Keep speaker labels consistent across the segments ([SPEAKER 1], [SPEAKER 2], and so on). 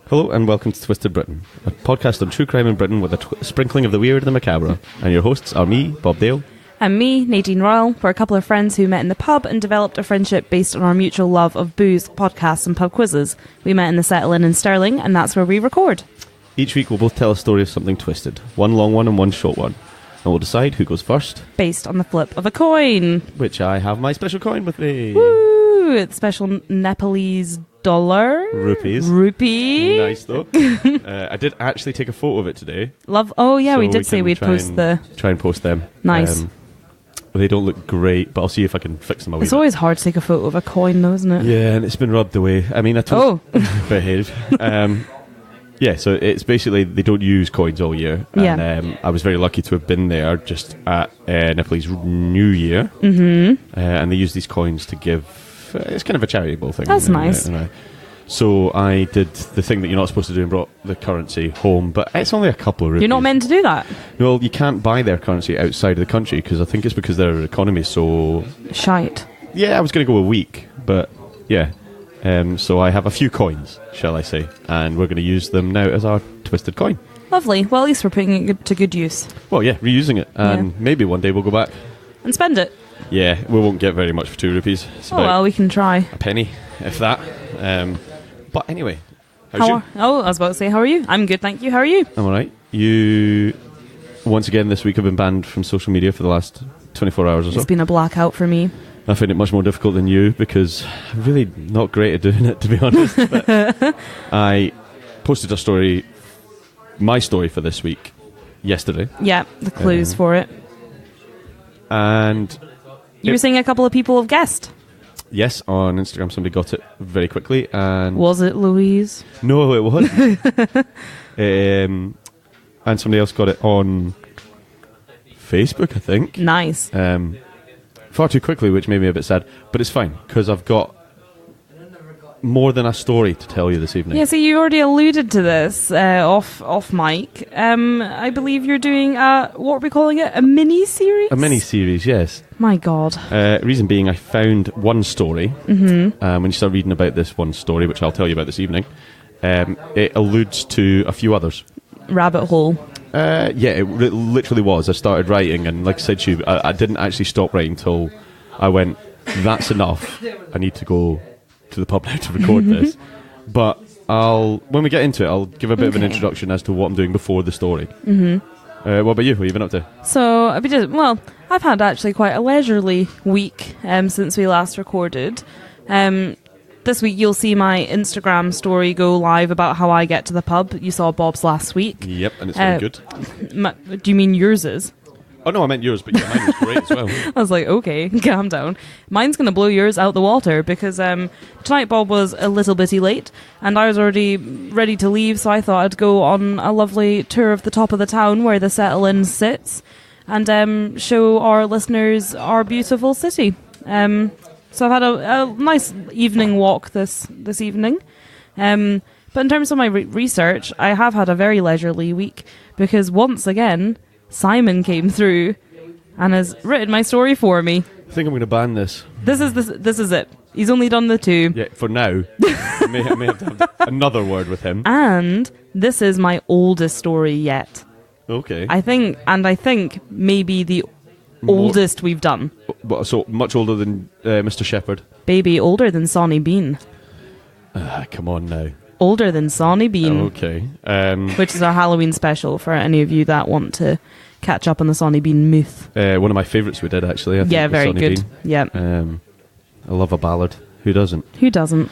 [SPEAKER 1] Hello and welcome to Twisted Britain, a podcast on true crime in Britain with a sprinkling of the weird and the macabre. And your hosts are me, Bob Dale.
[SPEAKER 2] And me, Nadine Royal. We're a couple of friends who met in the pub and developed a friendship based on our mutual love of booze, podcasts and pub quizzes. We met in the Settle Inn in Stirling, and that's where we record.
[SPEAKER 1] Each week we'll both tell a story of something twisted, one long one and one short one. And we'll decide who goes first.
[SPEAKER 2] Based on the flip of a coin.
[SPEAKER 1] Which I have my special coin with me.
[SPEAKER 2] Woo! It's special Nepalese dollar.
[SPEAKER 1] Rupees.
[SPEAKER 2] Rupee.
[SPEAKER 1] Nice though. I did actually take a photo of it today.
[SPEAKER 2] Oh yeah,
[SPEAKER 1] so
[SPEAKER 2] we did say we'd post
[SPEAKER 1] try and post them.
[SPEAKER 2] Nice.
[SPEAKER 1] They don't look great, but I'll see if I can fix them a wee
[SPEAKER 2] It's
[SPEAKER 1] bit.
[SPEAKER 2] always hard to take a photo of a coin though, isn't it?
[SPEAKER 1] Yeah, and it's been rubbed away. I mean, I told behave. Yeah, so it's basically they don't use coins all year.
[SPEAKER 2] Yeah.
[SPEAKER 1] And I was very lucky to have been there just at Nepalese New Year.
[SPEAKER 2] Mm-hmm.
[SPEAKER 1] And they use these coins to give... it's kind of a charitable thing.
[SPEAKER 2] That's nice.
[SPEAKER 1] So I did the thing that you're not supposed to do and brought the currency home, but it's only a couple of rupees.
[SPEAKER 2] You're not meant to do that?
[SPEAKER 1] Well, you can't buy their currency outside of the country because I think it's because their economy is so...
[SPEAKER 2] Shite.
[SPEAKER 1] Yeah, I was going to go a week, but yeah. So I have a few coins, shall I say, and we're going to use them now as our twisted coin.
[SPEAKER 2] Lovely. Well, at least we're putting it to good use.
[SPEAKER 1] Well, yeah, reusing it, and maybe one day we'll go back.
[SPEAKER 2] And spend it.
[SPEAKER 1] Yeah, we won't get very much for 2 rupees. It's
[SPEAKER 2] well, we can try.
[SPEAKER 1] a penny, if that. But anyway, how's you?
[SPEAKER 2] I was about to say, how are you? I'm good, thank you. How are you?
[SPEAKER 1] I'm alright. You, once again this week, have been banned from social media for the last 24 hours or so.
[SPEAKER 2] It's been a blackout for me.
[SPEAKER 1] I find it much more difficult than you because I'm really not great at doing it, to be honest. But I posted a story, my story for this week, yesterday.
[SPEAKER 2] Yeah, the clues for it.
[SPEAKER 1] And
[SPEAKER 2] you were saying a couple of people have guessed.
[SPEAKER 1] Yes, on Instagram somebody got it very quickly. And
[SPEAKER 2] was it Louise?
[SPEAKER 1] No, it wasn't. And somebody else got it on Facebook, I think.
[SPEAKER 2] Nice.
[SPEAKER 1] Far too quickly, which made me a bit sad. But it's fine, because I've got more than a story to tell you this evening.
[SPEAKER 2] Yeah, so you already alluded to this off mic. I believe you're doing, what are we calling it? A mini-series?
[SPEAKER 1] A mini-series, yes.
[SPEAKER 2] My God.
[SPEAKER 1] Reason being, I found one story. Mm-hmm. When you start reading about this one story, which I'll tell you about this evening, it alludes to a few others.
[SPEAKER 2] Rabbit hole.
[SPEAKER 1] Yeah, it literally was. I started writing, and like I said to you, I didn't actually stop writing until I went, that's enough. I need to go to the pub now to record this. But when we get into it, I'll give a bit of an introduction as to what I'm doing before the story. Mm-hmm. What about you? What have you been up to?
[SPEAKER 2] So, I've had actually quite a leisurely week since we last recorded. This week you'll see my Instagram story go live about how I get to the pub. You saw Bob's last week.
[SPEAKER 1] Yep, and it's very good.
[SPEAKER 2] Do you mean yours is?
[SPEAKER 1] Oh no, I meant yours, but yeah, mine was great as well.
[SPEAKER 2] I was like, okay, calm down. Mine's going to blow yours out the water because tonight Bob was a little bitty late and I was already ready to leave, so I thought I'd go on a lovely tour of the top of the town where the Settle Inn sits and show our listeners our beautiful city. So I've had a nice evening walk this evening. But in terms of my research, I have had a very leisurely week because once again, Simon came through and has written my story for me.
[SPEAKER 1] I think I'm going to ban this.
[SPEAKER 2] This is it. He's only done the 2.
[SPEAKER 1] Yeah, for now. I may have to have another word with him.
[SPEAKER 2] And this is my oldest story yet.
[SPEAKER 1] Okay.
[SPEAKER 2] I think maybe the oldest we've done.
[SPEAKER 1] So much older than Mr. Shepherd?
[SPEAKER 2] Baby, older than Sonny Bean.
[SPEAKER 1] Come on now.
[SPEAKER 2] Older than Sonny Bean.
[SPEAKER 1] Okay.
[SPEAKER 2] Which is our Halloween special for any of you that want to catch up on the Sonny Bean myth.
[SPEAKER 1] One of my favourites we did, actually. I think,
[SPEAKER 2] yeah, very
[SPEAKER 1] Sonny
[SPEAKER 2] good.
[SPEAKER 1] Bean.
[SPEAKER 2] Yeah.
[SPEAKER 1] I love a ballad. Who doesn't?
[SPEAKER 2] Who doesn't?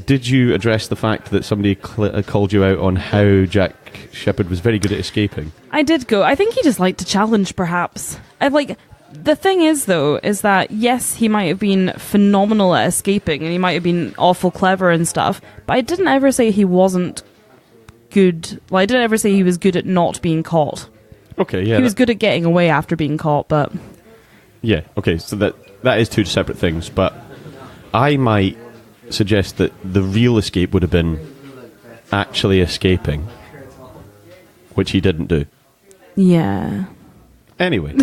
[SPEAKER 1] Did you address the fact that somebody called you out on how Jack Shepherd was very good at escaping?
[SPEAKER 2] I did go. I think he just liked to challenge, perhaps. The thing is, though, is that, yes, he might have been phenomenal at escaping and he might have been awful clever and stuff, but I didn't ever say he wasn't good. Well, I didn't ever say he was good at not being caught.
[SPEAKER 1] Okay, yeah.
[SPEAKER 2] He was good at getting away after being caught, but...
[SPEAKER 1] Yeah, okay, so that is 2 separate things, but I might suggest that the real escape would have been actually escaping, which he didn't do.
[SPEAKER 2] Yeah.
[SPEAKER 1] Anyway.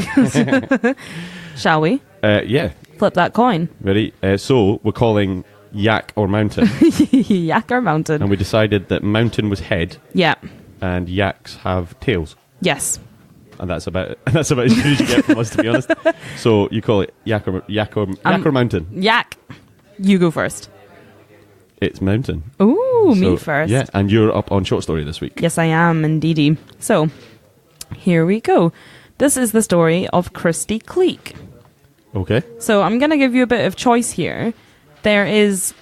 [SPEAKER 2] Shall we?
[SPEAKER 1] Yeah.
[SPEAKER 2] Flip that coin.
[SPEAKER 1] Ready? So, we're calling yak or mountain.
[SPEAKER 2] Yak or mountain.
[SPEAKER 1] And we decided that mountain was head
[SPEAKER 2] Yeah.
[SPEAKER 1] and yaks have tails.
[SPEAKER 2] Yes.
[SPEAKER 1] And that's about as good as you get from us, to be honest. So you call it yak or mountain?
[SPEAKER 2] Yak. You go first.
[SPEAKER 1] It's mountain.
[SPEAKER 2] Ooh, me
[SPEAKER 1] So,
[SPEAKER 2] first.
[SPEAKER 1] Yeah, and you're up on short story this week.
[SPEAKER 2] Yes, I am, indeedy. So, here we go. This is the story of Christie Cleek.
[SPEAKER 1] Okay.
[SPEAKER 2] So, I'm going to give you a bit of choice here. There is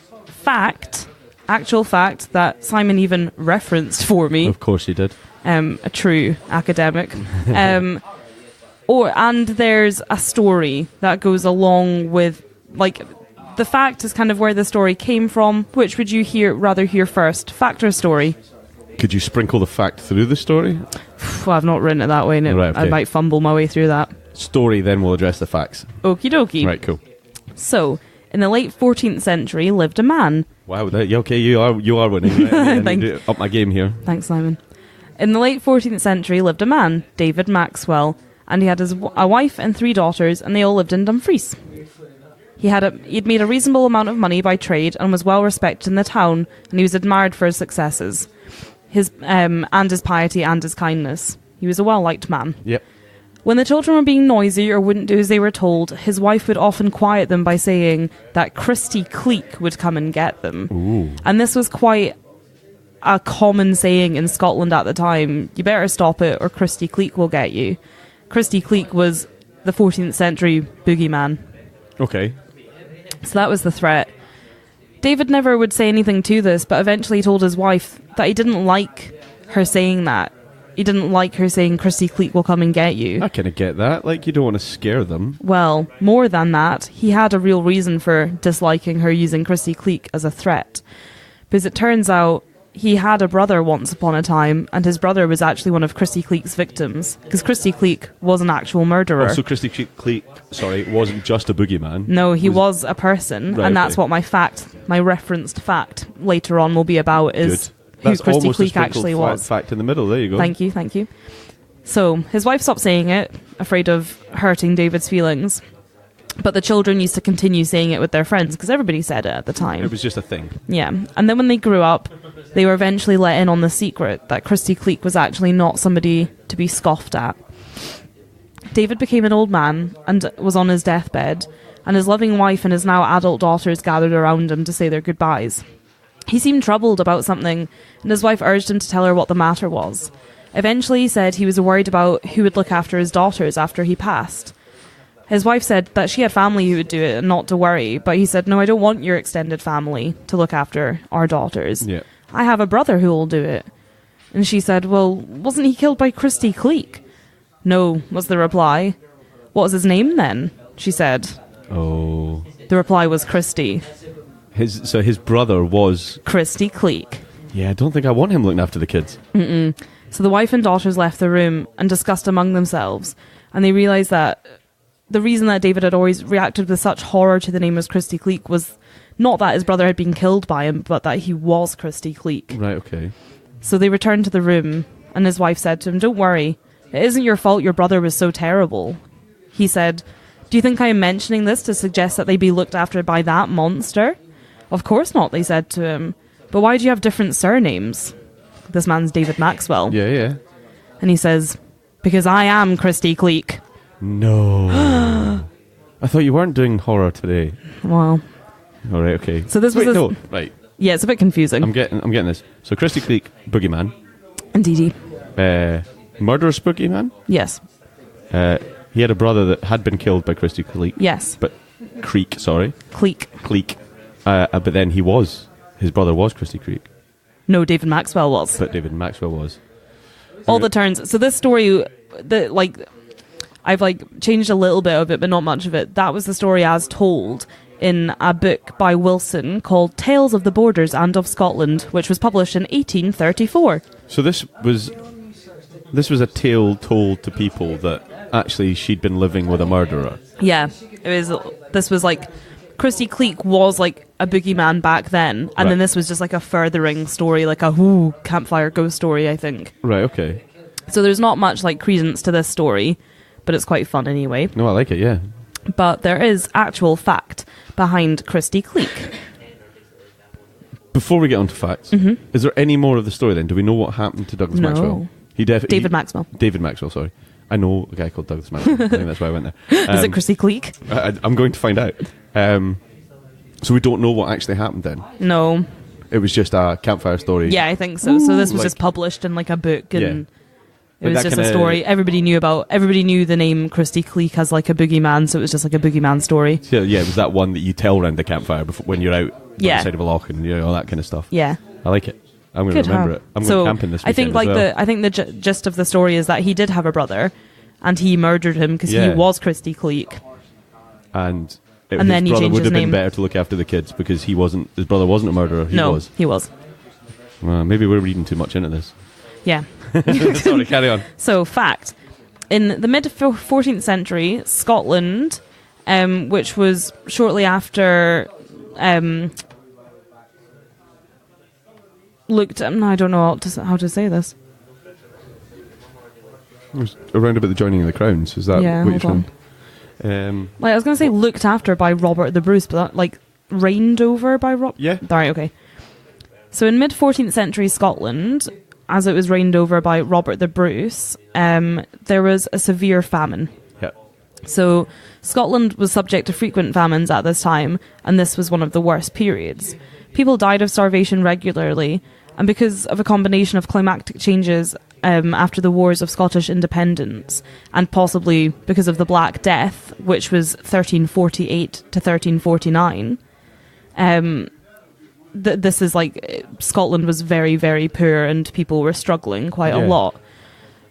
[SPEAKER 2] actual fact that Simon even referenced for me.
[SPEAKER 1] Of course he did.
[SPEAKER 2] A true academic. And there's a story that goes along with, like, the fact is kind of where the story came from. Which would you rather hear first? Fact or story?
[SPEAKER 1] Could you sprinkle the fact through the story?
[SPEAKER 2] Well, I've not written it that way, and
[SPEAKER 1] Right, okay.
[SPEAKER 2] I might fumble my way through that.
[SPEAKER 1] Story, then we'll address the facts.
[SPEAKER 2] Okie dokie.
[SPEAKER 1] Right, cool.
[SPEAKER 2] So, in the late 14th century lived a man.
[SPEAKER 1] Wow, okay, you are winning. Right?
[SPEAKER 2] Thank
[SPEAKER 1] you. Up my game here.
[SPEAKER 2] Thanks, Simon. In the late 14th century lived a man, David Maxwell, and he had a wife and 3 daughters, and they all lived in Dumfries. He'd made a reasonable amount of money by trade and was well respected in the town, and he was admired for his successes, his piety and his kindness. He was a well-liked man.
[SPEAKER 1] Yep.
[SPEAKER 2] When the children were being noisy or wouldn't do as they were told, his wife would often quiet them by saying that Christie Cleek would come and get them.
[SPEAKER 1] Ooh.
[SPEAKER 2] And this was quite a common saying in Scotland at the time. You better stop it or Christie Cleek will get you. Christie Cleek was the 14th century boogeyman.
[SPEAKER 1] Okay.
[SPEAKER 2] So that was the threat. David never would say anything to this, but eventually told his wife that he didn't like her saying that. He didn't like her saying Christie Cleek will come and get you.
[SPEAKER 1] I kind of get that. Like, you don't want to scare them.
[SPEAKER 2] Well, more than that, he had a real reason for disliking her using Christie Cleek as a threat. Because it turns out he had a brother once upon a time, and his brother was actually one of Christie Cleek's victims. Because Christie Cleek was an actual murderer.
[SPEAKER 1] Oh, so Christie Cleek, wasn't just a boogeyman.
[SPEAKER 2] No, he was a person,
[SPEAKER 1] Right,
[SPEAKER 2] and that's
[SPEAKER 1] okay.
[SPEAKER 2] what my referenced fact later on will be about, is
[SPEAKER 1] Good.
[SPEAKER 2] who
[SPEAKER 1] That's
[SPEAKER 2] Christie
[SPEAKER 1] almost
[SPEAKER 2] Cleek
[SPEAKER 1] a
[SPEAKER 2] actually was.
[SPEAKER 1] fact in the middle. There you go.
[SPEAKER 2] Thank you. So, his wife stopped saying it, afraid of hurting David's feelings. But the children used to continue saying it with their friends, because everybody said it at the time.
[SPEAKER 1] It was just a thing.
[SPEAKER 2] Yeah. And then when they grew up, they were eventually let in on the secret that Christie Cleek was actually not somebody to be scoffed at. David became an old man and was on his deathbed, and his loving wife and his now adult daughters gathered around him to say their goodbyes. He seemed troubled about something, and his wife urged him to tell her what the matter was. Eventually he said he was worried about who would look after his daughters after he passed. His wife said that she had family who would do it and not to worry, but he said, no, I don't want your extended family to look after our daughters.
[SPEAKER 1] Yeah.
[SPEAKER 2] I have a brother who will do it. And she said, well, wasn't he killed by Christie Cleek? No, was the reply. What was his name then? She said.
[SPEAKER 1] Oh.
[SPEAKER 2] The reply was Christie.
[SPEAKER 1] His brother was...
[SPEAKER 2] Christie Cleek.
[SPEAKER 1] Yeah, I don't think I want him looking after the kids.
[SPEAKER 2] So the wife and daughters left the room and discussed among themselves, and they realised that the reason that David had always reacted with such horror to the name of Christie Cleek was not that his brother had been killed by him, but that he was Christie Cleek.
[SPEAKER 1] Right, okay.
[SPEAKER 2] So they returned to the room, and his wife said to him, don't worry, it isn't your fault your brother was so terrible. He said, do you think I am mentioning this to suggest that they be looked after by that monster? Of course not, they said to him. But why do you have different surnames? This man's David Maxwell.
[SPEAKER 1] Yeah.
[SPEAKER 2] And he says, because I am Christie Cleek.
[SPEAKER 1] No. I thought you weren't doing horror today.
[SPEAKER 2] Well.
[SPEAKER 1] All right, okay.
[SPEAKER 2] So this was
[SPEAKER 1] no. Right.
[SPEAKER 2] Yeah, it's a bit confusing.
[SPEAKER 1] I'm getting this. So Christie Cleek, boogeyman.
[SPEAKER 2] Indeedy.
[SPEAKER 1] Murderous boogeyman?
[SPEAKER 2] Yes.
[SPEAKER 1] He had a brother that had been killed by Christie Cleek.
[SPEAKER 2] Yes.
[SPEAKER 1] But Cleek.
[SPEAKER 2] Cleek.
[SPEAKER 1] But then his brother was Christie Cleek.
[SPEAKER 2] No, David Maxwell was.
[SPEAKER 1] But David Maxwell was.
[SPEAKER 2] All the turns. So this story, I've changed a little bit of it, but not much of it. That was the story as told in a book by Wilson called Tales of the Borders and of Scotland, which was published in 1834.
[SPEAKER 1] So this was a tale told to people that actually she'd been living with a murderer.
[SPEAKER 2] Yeah, this was Christie Cleek was a boogeyman back then, and then this was just a furthering story, a campfire ghost story, I think.
[SPEAKER 1] Right, okay.
[SPEAKER 2] So there's not much credence to this story, but it's quite fun anyway.
[SPEAKER 1] No, I like it, yeah.
[SPEAKER 2] But there is actual fact behind Christie Cleek.
[SPEAKER 1] Before we get on to facts, is there any more of the story then? Do we know what happened to Douglas
[SPEAKER 2] No.
[SPEAKER 1] Maxwell?
[SPEAKER 2] David Maxwell.
[SPEAKER 1] David Maxwell, sorry. I know a guy called Douglas Maxwell. I think that's why I went there.
[SPEAKER 2] Is it Christie Cleek?
[SPEAKER 1] I'm going to find out. So we don't know what actually happened then?
[SPEAKER 2] No.
[SPEAKER 1] It was just a campfire story?
[SPEAKER 2] Yeah, I think so. So this was
[SPEAKER 1] Like-
[SPEAKER 2] just published in like a book, and
[SPEAKER 1] Yeah.
[SPEAKER 2] it
[SPEAKER 1] Like
[SPEAKER 2] was
[SPEAKER 1] that
[SPEAKER 2] just a
[SPEAKER 1] kinda-
[SPEAKER 2] story everybody knew the name Christie Cleek as like a boogeyman, so it was just like a boogeyman story.
[SPEAKER 1] Yeah, it was that one that you tell around the campfire before, when you're out on
[SPEAKER 2] Yeah.
[SPEAKER 1] the side of a loch and all that kind of stuff.
[SPEAKER 2] Yeah.
[SPEAKER 1] I like it. I'm going
[SPEAKER 2] Good,
[SPEAKER 1] to remember
[SPEAKER 2] huh?
[SPEAKER 1] it. I'm
[SPEAKER 2] So,
[SPEAKER 1] going camping this
[SPEAKER 2] I think
[SPEAKER 1] weekend as well.
[SPEAKER 2] I think the gist of the story is that he did have a brother, and he murdered him because
[SPEAKER 1] Yeah.
[SPEAKER 2] he was Christie Cleek.
[SPEAKER 1] And
[SPEAKER 2] And
[SPEAKER 1] his
[SPEAKER 2] then he
[SPEAKER 1] brother
[SPEAKER 2] changed
[SPEAKER 1] would
[SPEAKER 2] his
[SPEAKER 1] have been
[SPEAKER 2] name.
[SPEAKER 1] better to look after the kids because his brother wasn't a murderer. He was.
[SPEAKER 2] He was.
[SPEAKER 1] Maybe we're reading too much into this.
[SPEAKER 2] Yeah.
[SPEAKER 1] Sorry, carry on.
[SPEAKER 2] So, fact. In the mid-14th century, Scotland, which was shortly after... looked at... I don't know how to say this.
[SPEAKER 1] It was around about the joining of the crowns. Is that
[SPEAKER 2] Yeah,
[SPEAKER 1] what you're
[SPEAKER 2] hold
[SPEAKER 1] saying?
[SPEAKER 2] Like, I was going to say looked after by Robert the Bruce, but that, like, reigned over by Robert...
[SPEAKER 1] Yeah.
[SPEAKER 2] Right, okay. So in mid-14th century Scotland, as it was reigned over by Robert the Bruce, there was a severe famine.
[SPEAKER 1] Yeah.
[SPEAKER 2] So Scotland was subject to frequent famines at this time, and this was one of the worst periods. People died of starvation regularly, and because of a combination of climatic changes after the wars of Scottish independence, and possibly because of the Black Death, which was 1348 to 1349, this is like Scotland was very, very poor and people were struggling quite a lot.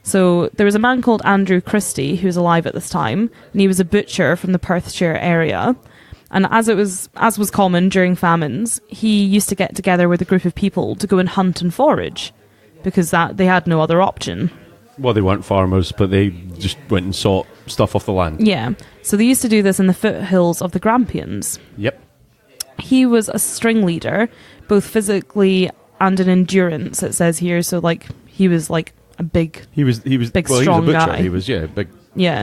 [SPEAKER 2] So there was a man called Andrew Christie who was alive at this time, and he was a butcher from the Perthshire area. And as was common during famines, he used to get together with a group of people to go and hunt and forage because they had no other option.
[SPEAKER 1] Well, they weren't farmers, but they just went and sought stuff off the land.
[SPEAKER 2] Yeah. So they used to do this in the foothills of the Grampians.
[SPEAKER 1] Yep.
[SPEAKER 2] He was a string leader, both physically and in endurance, it says here. So, like, he was, like, a big...
[SPEAKER 1] He was
[SPEAKER 2] big,
[SPEAKER 1] well,
[SPEAKER 2] strong
[SPEAKER 1] he was a butcher.
[SPEAKER 2] guy.
[SPEAKER 1] He was, big,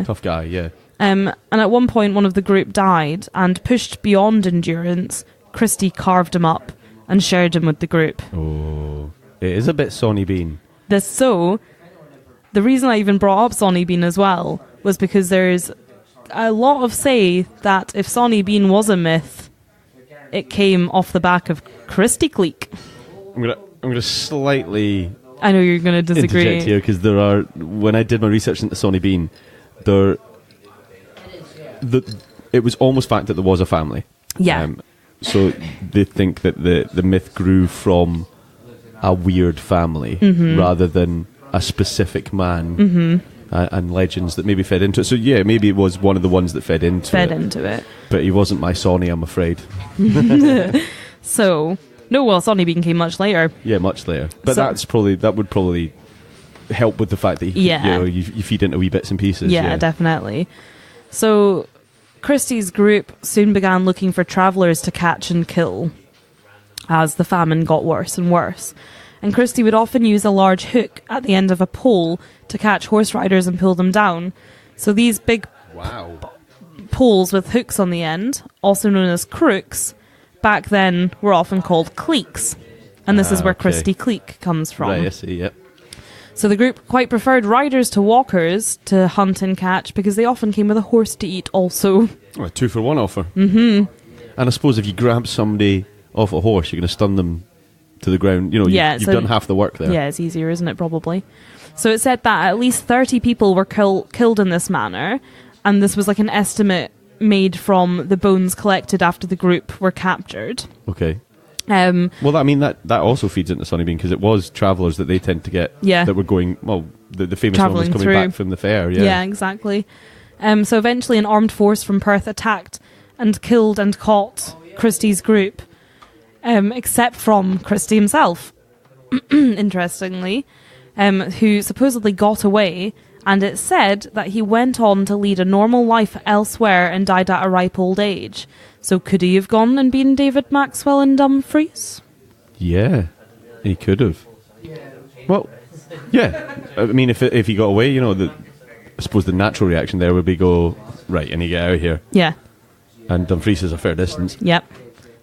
[SPEAKER 1] tough guy, yeah.
[SPEAKER 2] And at one point, one of the group died, and pushed beyond endurance, Christie carved him up and shared him with the group.
[SPEAKER 1] Oh, it is a bit Sonny Bean.
[SPEAKER 2] The reason I even brought up Sonny Bean as well was because there's a lot of say that if Sonny Bean was a myth, it came off the back of Christie Cleek.
[SPEAKER 1] I'm gonna slightly
[SPEAKER 2] I know you're going to disagree
[SPEAKER 1] interject here because there are, when I did my research into Sonny Bean, it was almost fact that there was a family.
[SPEAKER 2] Yeah.
[SPEAKER 1] So they think that the myth grew from a weird family rather than a specific man and legends that maybe fed into it. So yeah, maybe it was one of the ones that fed into it. But he wasn't my Sonny, I'm afraid.
[SPEAKER 2] So, Sonny Bean came much later.
[SPEAKER 1] Yeah, much later. But that would probably help with the fact that you feed into wee bits and pieces.
[SPEAKER 2] Yeah, definitely. So Christie's group soon began looking for travellers to catch and kill as the famine got worse and worse. And Christie would often use a large hook at the end of a pole to catch horse riders and pull them down. So these big poles with hooks on the end, also known as crooks, back then were often called cleeks. And this is where Christie Cleek comes from.
[SPEAKER 1] Right, I see, yep.
[SPEAKER 2] So the group quite preferred riders to walkers to hunt and catch because they often came with a horse to eat also.
[SPEAKER 1] Oh, a 2-for-1 offer. Mm-hmm. And I suppose if you grab somebody off a horse, you're going to stun them to the ground. You've done half the work there.
[SPEAKER 2] Yeah, it's easier, isn't it, probably? So it said that at least 30 people were killed in this manner, and this was like an estimate made from the bones collected after the group were captured.
[SPEAKER 1] Okay. Well, I mean, that also feeds into Sonny Bean because it was travellers that they tend to get that were going, the famous one was coming back from the fair.
[SPEAKER 2] Yeah, exactly. So eventually an armed force from Perth attacked and killed and caught Christie's group, except from Christie himself, interestingly, who supposedly got away, and it said that he went on to lead a normal life elsewhere and died at a ripe old age. So could he have gone and been David Maxwell in Dumfries?
[SPEAKER 1] Yeah, he could have. Well, yeah. I mean, if he got away, I suppose the natural reaction there would be go, right, and you get out of here.
[SPEAKER 2] Yeah.
[SPEAKER 1] And Dumfries is a fair distance.
[SPEAKER 2] Yep.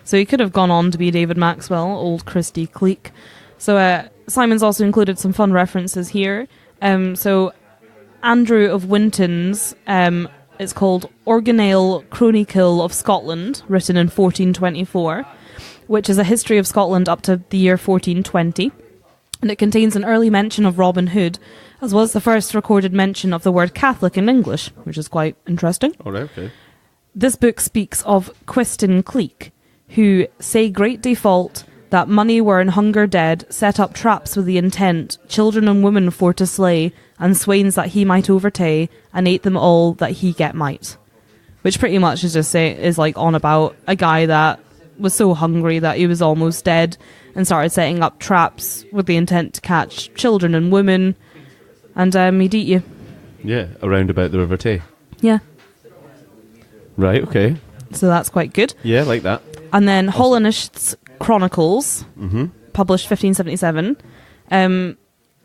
[SPEAKER 2] So he could have gone on to be David Maxwell, old Christie Cleek. So Simon's also included some fun references here. So Andrew of Winton's, it's called Organale Chronicle of Scotland, written in 1424, which is a history of Scotland up to the year 1420. And it contains an early mention of Robin Hood, as well as the first recorded mention of the word Catholic in English, which is quite interesting.
[SPEAKER 1] All right, okay.
[SPEAKER 2] This book speaks of Christie Cleek, who say great default that money were in hunger dead, set up traps with the intent, children and women for to slay, and swains that he might overtake, and ate them all that he get might. Which pretty much is like on about a guy that was so hungry that he was almost dead, and started setting up traps with the intent to catch children and women, and he'd eat you.
[SPEAKER 1] Yeah, around about the River Tay.
[SPEAKER 2] Yeah.
[SPEAKER 1] Right, okay.
[SPEAKER 2] So that's quite good.
[SPEAKER 1] Yeah, like that.
[SPEAKER 2] And then Hollanist's Chronicles, published 1577,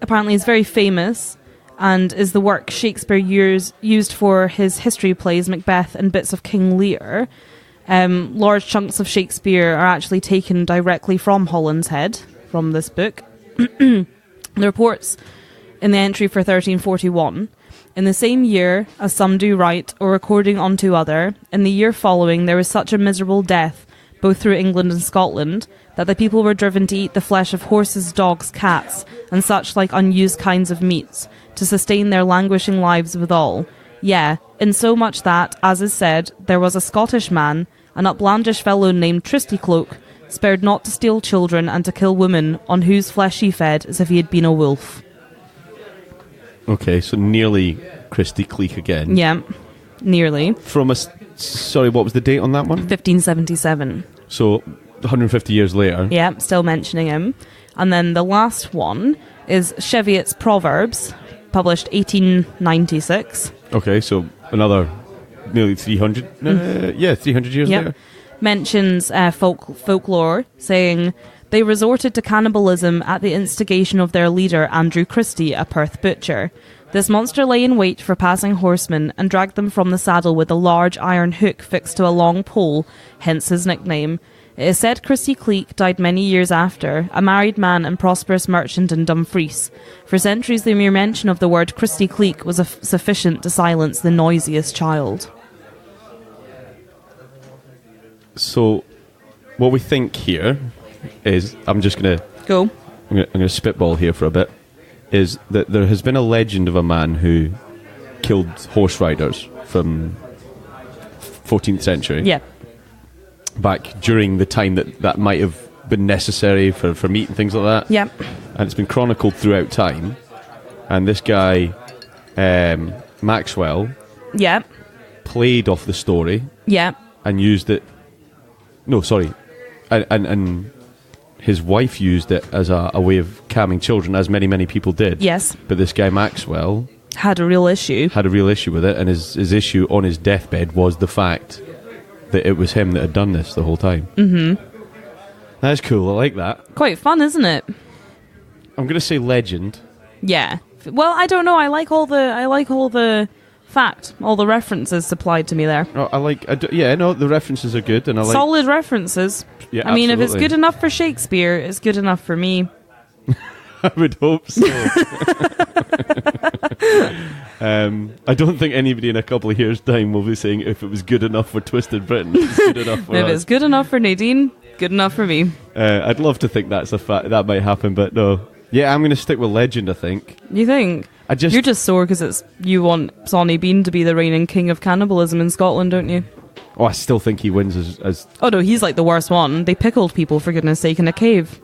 [SPEAKER 2] apparently is very famous and is the work Shakespeare used for his history plays Macbeth and bits of King Lear. Large chunks of Shakespeare are actually taken directly from Holland's Head, from this book. The reports in the entry for 1341. In the same year, as some do write, or according unto other, in the year following there was such a miserable death, both through England and Scotland, that the people were driven to eat the flesh of horses, dogs, cats, and such like unused kinds of meats, to sustain their languishing lives withal. Yea, in so much that, as is said, there was a Scottish man, an uplandish fellow named Christie Cleek, spared not to steal children and to kill women, on whose flesh he fed as if he had been a wolf.
[SPEAKER 1] Okay, so nearly Christie Cleek again.
[SPEAKER 2] Yeah, nearly.
[SPEAKER 1] From sorry, what was the date on that one?
[SPEAKER 2] 1577.
[SPEAKER 1] So 150 years later.
[SPEAKER 2] Yeah, still mentioning him. And then the last one is Cheviot's Proverbs, published 1896.
[SPEAKER 1] Okay, so another nearly 300. 300 years later.
[SPEAKER 2] Mentions folklore, saying they resorted to cannibalism at the instigation of their leader Andrew Christie, a Perth butcher. This monster lay in wait for passing horsemen and dragged them from the saddle with a large iron hook fixed to a long pole, hence his nickname. It is said Christie Cleek died many years after, a married man and prosperous merchant in Dumfries. For centuries the mere mention of the word Christie Cleek was sufficient to silence the noisiest child.
[SPEAKER 1] So, what we think here is, I'm just going to...
[SPEAKER 2] Go.
[SPEAKER 1] I'm going to spitball here for a bit, is that there has been a legend of a man who killed horse riders from 14th century.
[SPEAKER 2] Yeah.
[SPEAKER 1] Back during the time that might have been necessary for meat and things like that.
[SPEAKER 2] Yeah.
[SPEAKER 1] And it's been chronicled throughout time. And this guy, Maxwell,
[SPEAKER 2] Yeah.
[SPEAKER 1] played off the story
[SPEAKER 2] Yeah.
[SPEAKER 1] and used it... No, sorry. And his wife used it as a way of calming children, as many people did.
[SPEAKER 2] Yes.
[SPEAKER 1] But this guy Maxwell
[SPEAKER 2] Had a real issue.
[SPEAKER 1] with it, and his issue on his deathbed was the fact that it was him that had done this the whole time. Mm-hmm. That's cool. I like that.
[SPEAKER 2] Quite fun, isn't it?
[SPEAKER 1] I'm going to say legend.
[SPEAKER 2] Yeah. Well, I don't know. I like all the fact, all the references supplied to me there.
[SPEAKER 1] Oh, the references are good, and I like
[SPEAKER 2] Solid references.
[SPEAKER 1] Yeah,
[SPEAKER 2] I mean, if it's
[SPEAKER 1] absolutely.
[SPEAKER 2] good enough for Shakespeare, it's good enough for me.
[SPEAKER 1] I would hope so. I don't think anybody in a couple of years' time will be saying if it was good enough for Twisted Britain, it's good enough for
[SPEAKER 2] If
[SPEAKER 1] us.
[SPEAKER 2] it's good enough for Nadine, good enough for me.
[SPEAKER 1] I'd love to think that's a fact that might happen, but no. Yeah, I'm going to stick with legend. I think.
[SPEAKER 2] You think? You're just sore because you want Sonny Bean to be the reigning king of cannibalism in Scotland, don't you?
[SPEAKER 1] Oh, I still think he wins as.
[SPEAKER 2] Oh no, he's like the worst one. They pickled people, for goodness sake, in a cave.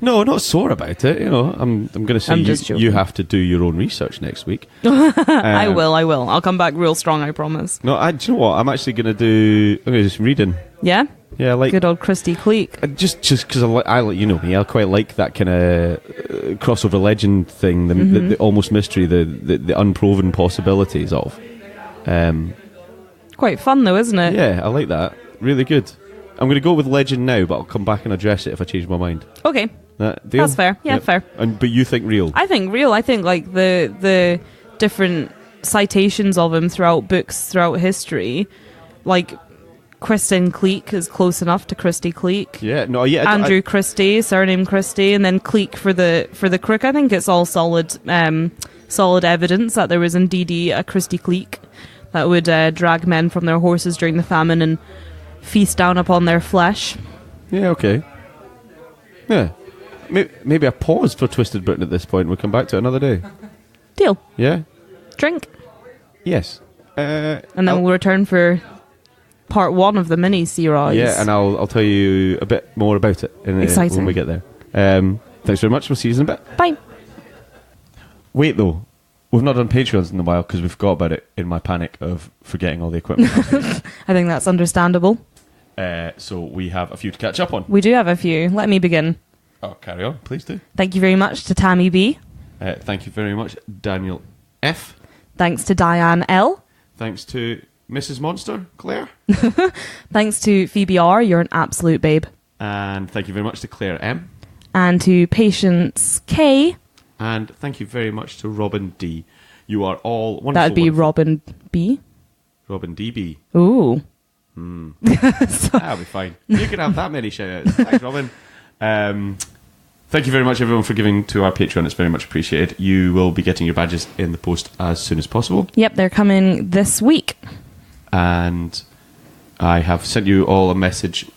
[SPEAKER 1] No, not sore about it. You know, I'm going to say you have to do your own research next week.
[SPEAKER 2] I will. I'll come back real strong, I promise.
[SPEAKER 1] No, do you know what? I'm actually going to do. I'm going to do some reading.
[SPEAKER 2] Yeah?
[SPEAKER 1] Yeah, like
[SPEAKER 2] good old Christie Cleek.
[SPEAKER 1] Just because I you know me, I quite like that kind of crossover legend thing, the almost mystery, the unproven possibilities of.
[SPEAKER 2] Quite fun though, isn't it?
[SPEAKER 1] Yeah, I like that. Really good. I'm going to go with legend now, but I'll come back and address it if I change my mind.
[SPEAKER 2] Okay.
[SPEAKER 1] Deal?
[SPEAKER 2] That's fair. Yeah, fair.
[SPEAKER 1] But you think real?
[SPEAKER 2] I think real. I think like the different citations of him throughout books, throughout history, like Christie Cleek is close enough to Christie Cleek.
[SPEAKER 1] Yeah, no, yeah.
[SPEAKER 2] Andrew Christie, surname Christie, and then Cleek for the crook. I think it's all solid evidence that there was indeed a Christie Cleek that would drag men from their horses during the famine and feast down upon their flesh.
[SPEAKER 1] Yeah, okay. Yeah. Maybe a pause for Twisted Britain at this point. We'll come back to it another day.
[SPEAKER 2] Deal.
[SPEAKER 1] Yeah?
[SPEAKER 2] Drink.
[SPEAKER 1] Yes.
[SPEAKER 2] And then we'll return for part 1 of the mini series.
[SPEAKER 1] Yeah, and I'll tell you a bit more about it when we get there. Thanks very much. We'll see you in a bit.
[SPEAKER 2] Bye.
[SPEAKER 1] Wait, though. We've not done Patreons in a while because we forgot about it in my panic of forgetting all the equipment.
[SPEAKER 2] I think that's understandable.
[SPEAKER 1] So we have a few to catch up on.
[SPEAKER 2] We do have a few. Let me begin.
[SPEAKER 1] Oh, carry on. Please do.
[SPEAKER 2] Thank you very much to Tammy B.
[SPEAKER 1] Thank you very much, Daniel F.
[SPEAKER 2] Thanks to Diane L.
[SPEAKER 1] Thanks to Mrs. Monster, Claire.
[SPEAKER 2] Thanks to Phoebe R. You're an absolute babe.
[SPEAKER 1] And thank you very much to Claire M.
[SPEAKER 2] And to Patience K.
[SPEAKER 1] And thank you very much to Robin D. You are all wonderful.
[SPEAKER 2] That'd be Robin B.
[SPEAKER 1] Robin DB.
[SPEAKER 2] Ooh.
[SPEAKER 1] That'll be fine. You can have that many shout-outs. Thanks, Robin. Thank you very much, everyone, for giving to our Patreon. It's very much appreciated. You will be getting your badges in the post as soon as possible.
[SPEAKER 2] Yep, they're coming this week.
[SPEAKER 1] And I have sent you all a message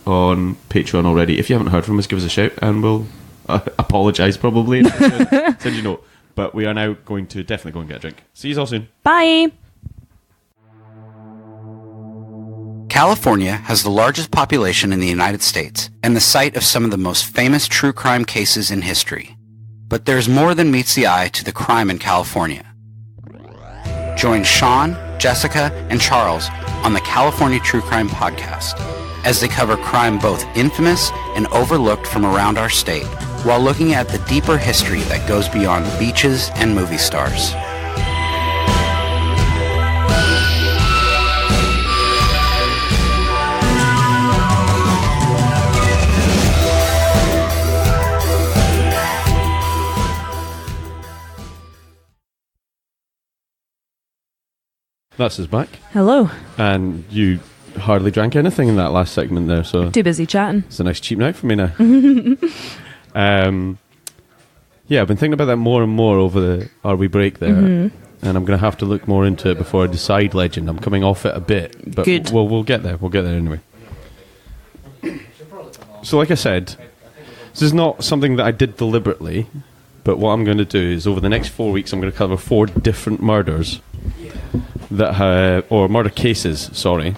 [SPEAKER 1] on Patreon already. If you haven't heard from us, give us a shout and we'll apologise probably. Send you a note. But we are now going to definitely go and get a drink. See you all soon.
[SPEAKER 2] Bye.
[SPEAKER 3] California has the largest population in the United States and the site of some of the most famous true crime cases in history. But there's more than meets the eye to the crime in California. Join Sean, Jessica, and Charles on the California True Crime Podcast as they cover crime both infamous and overlooked from around our state, while looking at the deeper history that goes beyond beaches and movie stars.
[SPEAKER 1] That's us back.
[SPEAKER 2] Hello.
[SPEAKER 1] And you hardly drank anything in that last segment there, so
[SPEAKER 2] Too busy chatting.
[SPEAKER 1] it's a nice cheap night for me now. Yeah, I've been thinking about that more and more over our wee break there, and I'm going to have to look more into it before I decide Legend. I'm coming off it a bit, but
[SPEAKER 2] Good.
[SPEAKER 1] we'll get there. We'll get there anyway. So like I said, this is not something that I did deliberately, but what I'm going to do is over the next 4 weeks I'm going to cover 4 different murders or murder cases, sorry,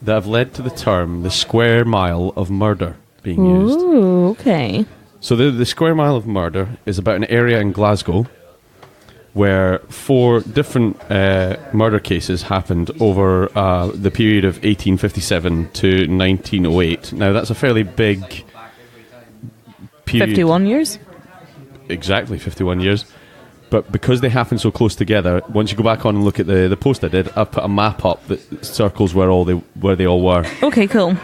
[SPEAKER 1] that have led to the term the square mile of murder being used.
[SPEAKER 2] Ooh, okay.
[SPEAKER 1] So the square mile of murder is about an area in Glasgow where 4 different murder cases happened over the period of 1857 to 1908. Now, that's a fairly big period.
[SPEAKER 2] 51 years?
[SPEAKER 1] Exactly, 51 years. But because they happen so close together, once you go back on and look at the post I did, I've put a map up that circles where they all were.
[SPEAKER 2] Okay, cool.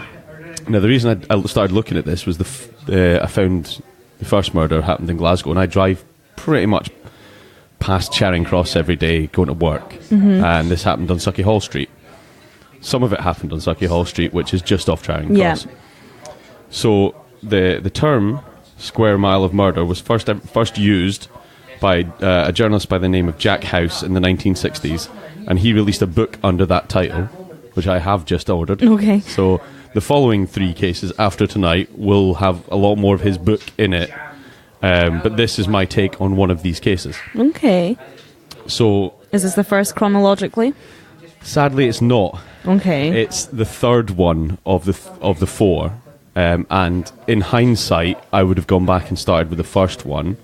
[SPEAKER 1] Now, the reason I started looking at this was I found the first murder happened in Glasgow, and I drive pretty much past Charing Cross every day going to work, and this happened on Sucky Hall Street. Some of it happened on Sucky Hall Street, which is just off Charing Cross.
[SPEAKER 2] Yeah.
[SPEAKER 1] So the term square mile of murder was first used by a journalist by the name of Jack House in the 1960s, and he released a book under that title, which I have just ordered.
[SPEAKER 2] Okay.
[SPEAKER 1] So the following 3 cases after tonight will have a lot more of his book in it, but this is my take on one of these cases.
[SPEAKER 2] Okay.
[SPEAKER 1] So
[SPEAKER 2] Is this the first chronologically?
[SPEAKER 1] sadly, it's not.
[SPEAKER 2] Okay.
[SPEAKER 1] It's the third one of the 4, and in hindsight, I would have gone back and started with the first one,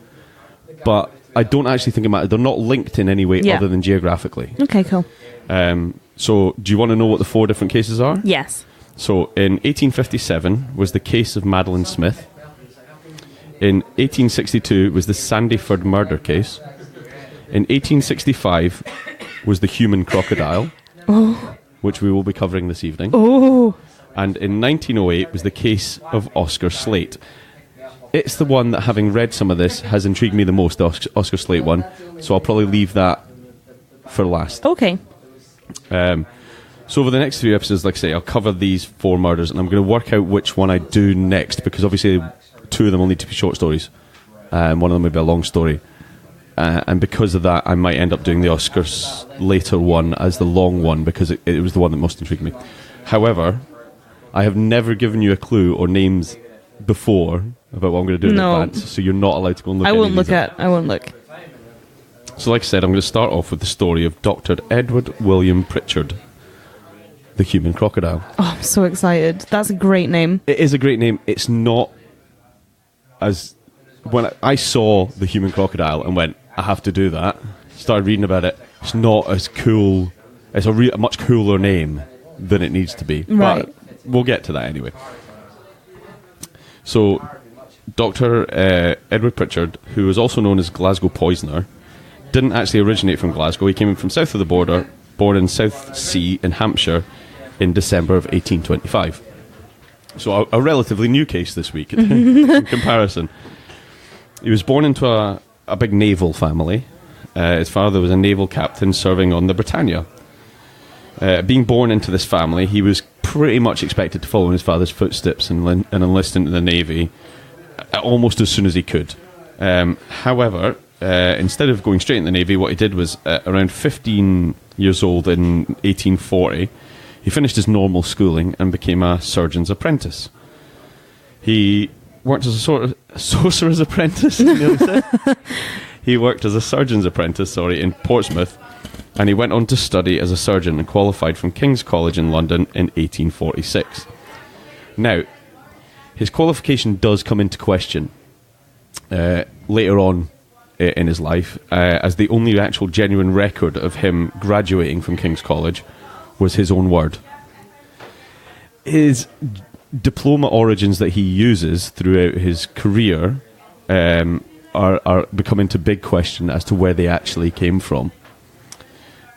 [SPEAKER 1] but I don't actually think it matters. They're not linked in any way other than geographically.
[SPEAKER 2] Okay, cool.
[SPEAKER 1] So do you want to know what the 4 different cases are?
[SPEAKER 2] Yes.
[SPEAKER 1] So in 1857 was the case of Madeline Smith. In 1862 was the Sandyford murder case. In 1865 was the Human Crocodile, which we will be covering this evening.
[SPEAKER 2] Oh.
[SPEAKER 1] And in 1908 was the case of Oscar Slate. It's the one that, having read some of this, has intrigued me the most, the Oscar Slate one. So I'll probably leave that for last.
[SPEAKER 2] Okay.
[SPEAKER 1] So over the next 3 episodes, like I say, I'll cover these 4 murders, and I'm going to work out which one I do next, because obviously 2 of them will need to be short stories, and one of them will be a long story. And because of that, I might end up doing the Oscars later one as the long one, because it was the one that most intrigued me. However, I have never given you a clue or names before about what I'm going to do in advance, so you're not allowed to go and look at it.
[SPEAKER 2] I won't look.
[SPEAKER 1] So like I said, I'm going to start off with the story of Dr. Edward William Pritchard, the Human Crocodile.
[SPEAKER 2] Oh, I'm so excited. That's a great name.
[SPEAKER 1] It is a great name. It's not as... When I saw the Human Crocodile and went, I have to do that, started reading about it, it's not as cool. It's a much cooler name than it needs to be.
[SPEAKER 2] Right.
[SPEAKER 1] But we'll get to that anyway. So, Dr. Edward Pritchard, who was also known as Glasgow Poisoner, didn't actually originate from Glasgow. He came in from south of the border, born in Southsea in Hampshire in December of 1825. So a relatively new case this week in comparison. He was born into a big naval family. His father was a naval captain serving on the Britannia. Being born into this family, he was pretty much expected to follow in his father's footsteps and enlist into the Navy almost as soon as he could. However, instead of going straight in the Navy, what he did was, around 15 years old in 1840, he finished his normal schooling and became a surgeon's apprentice. He worked as a sort of sorcerer's apprentice. He worked as a surgeon's apprentice, in Portsmouth, and he went on to study as a surgeon and qualified from King's College in London in 1846. Now, his qualification does come into question later on in his life, as the only actual genuine record of him graduating from King's College was his own word. His diploma origins that he uses throughout his career are becoming to big question as to where they actually came from.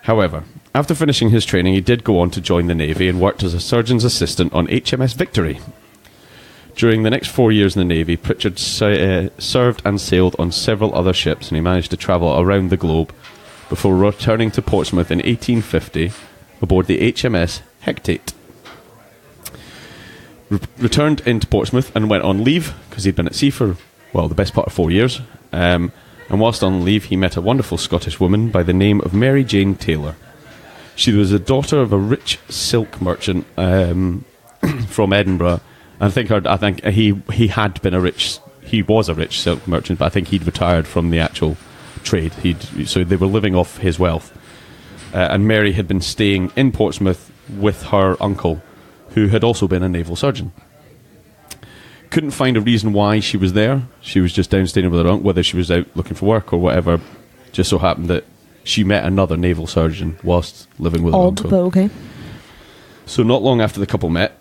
[SPEAKER 1] However, after finishing his training, he did go on to join the Navy and worked as a surgeon's assistant on HMS Victory. During the next 4 years in the Navy, Pritchard served and sailed on several other ships, and he managed to travel around the globe before returning to Portsmouth in 1850 aboard the HMS Hecate. Returned into Portsmouth and went on leave because he'd been at sea for, the best part of 4 years. And whilst on leave, he met a wonderful Scottish woman by the name of Mary Jane Taylor. She was the daughter of a rich silk merchant from Edinburgh. I think he had been he was a rich silk merchant, but I think he'd retired from the actual trade. So they were living off his wealth. And Mary had been staying in Portsmouth with her uncle, who had also been a naval surgeon. Couldn't find a reason why she was there. She was just down staying with her uncle, whether she was out looking for work or whatever. Just so happened that she met another naval surgeon whilst living with her uncle.
[SPEAKER 2] But okay.
[SPEAKER 1] So not long after the couple met,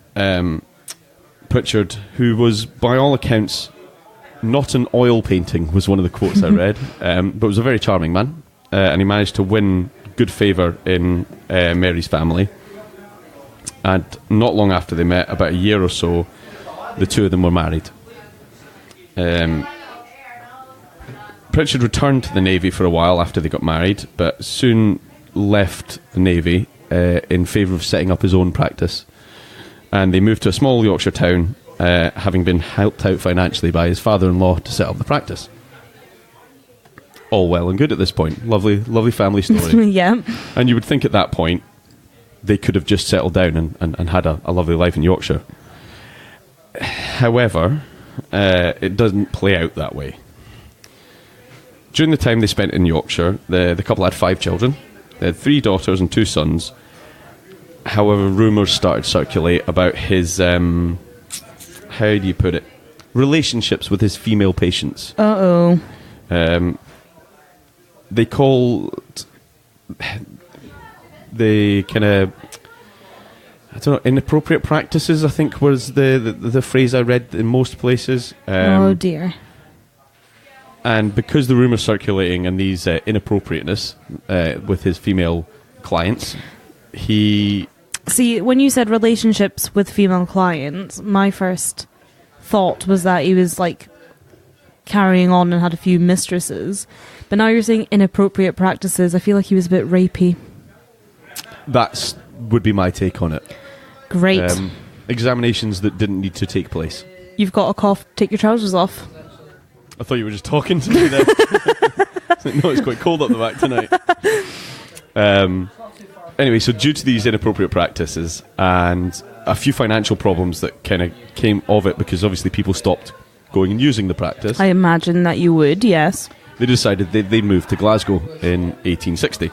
[SPEAKER 1] Pritchard, who was, by all accounts, not an oil painting, was one of the quotes I read, but was a very charming man, and he managed to win good favour in Mary's family. And not long after they met, about a year or so, the two of them were married. Pritchard returned to the Navy for a while after they got married, but soon left the Navy in favour of setting up his own practice. And they moved to a small Yorkshire town, having been helped out financially by his father-in-law to set up the practice. All well and good at this point. Lovely, lovely family story.
[SPEAKER 2] Yeah.
[SPEAKER 1] And you would think at that point they could have just settled down and had a lovely life in Yorkshire. However, it doesn't play out that way. During the time they spent in Yorkshire, the couple had 5 children. They had 3 daughters and 2 sons. However, rumours started to circulate about his, how do you put it, relationships with his female patients.
[SPEAKER 2] Uh-oh.
[SPEAKER 1] They called the kind of, I don't know, inappropriate practices, I think was the phrase I read in most places.
[SPEAKER 2] Oh dear.
[SPEAKER 1] And because the rumours circulating and these inappropriateness with his female clients, he...
[SPEAKER 2] See, when you said relationships with female clients, my first thought was that he was like carrying on and had a few mistresses. But now you're saying inappropriate practices. I feel like he was a bit rapey.
[SPEAKER 1] That's would be my take on it.
[SPEAKER 2] Great.
[SPEAKER 1] Examinations that didn't need to take place.
[SPEAKER 2] You've got a cough. Take your trousers off.
[SPEAKER 1] I thought you were just talking to me there. No, it's quite cold up the back tonight. Anyway, so due to these inappropriate practices and a few financial problems that kind of came of it, because obviously people stopped going and using the practice.
[SPEAKER 2] I imagine that you would, yes.
[SPEAKER 1] They decided they'd move to Glasgow in 1860.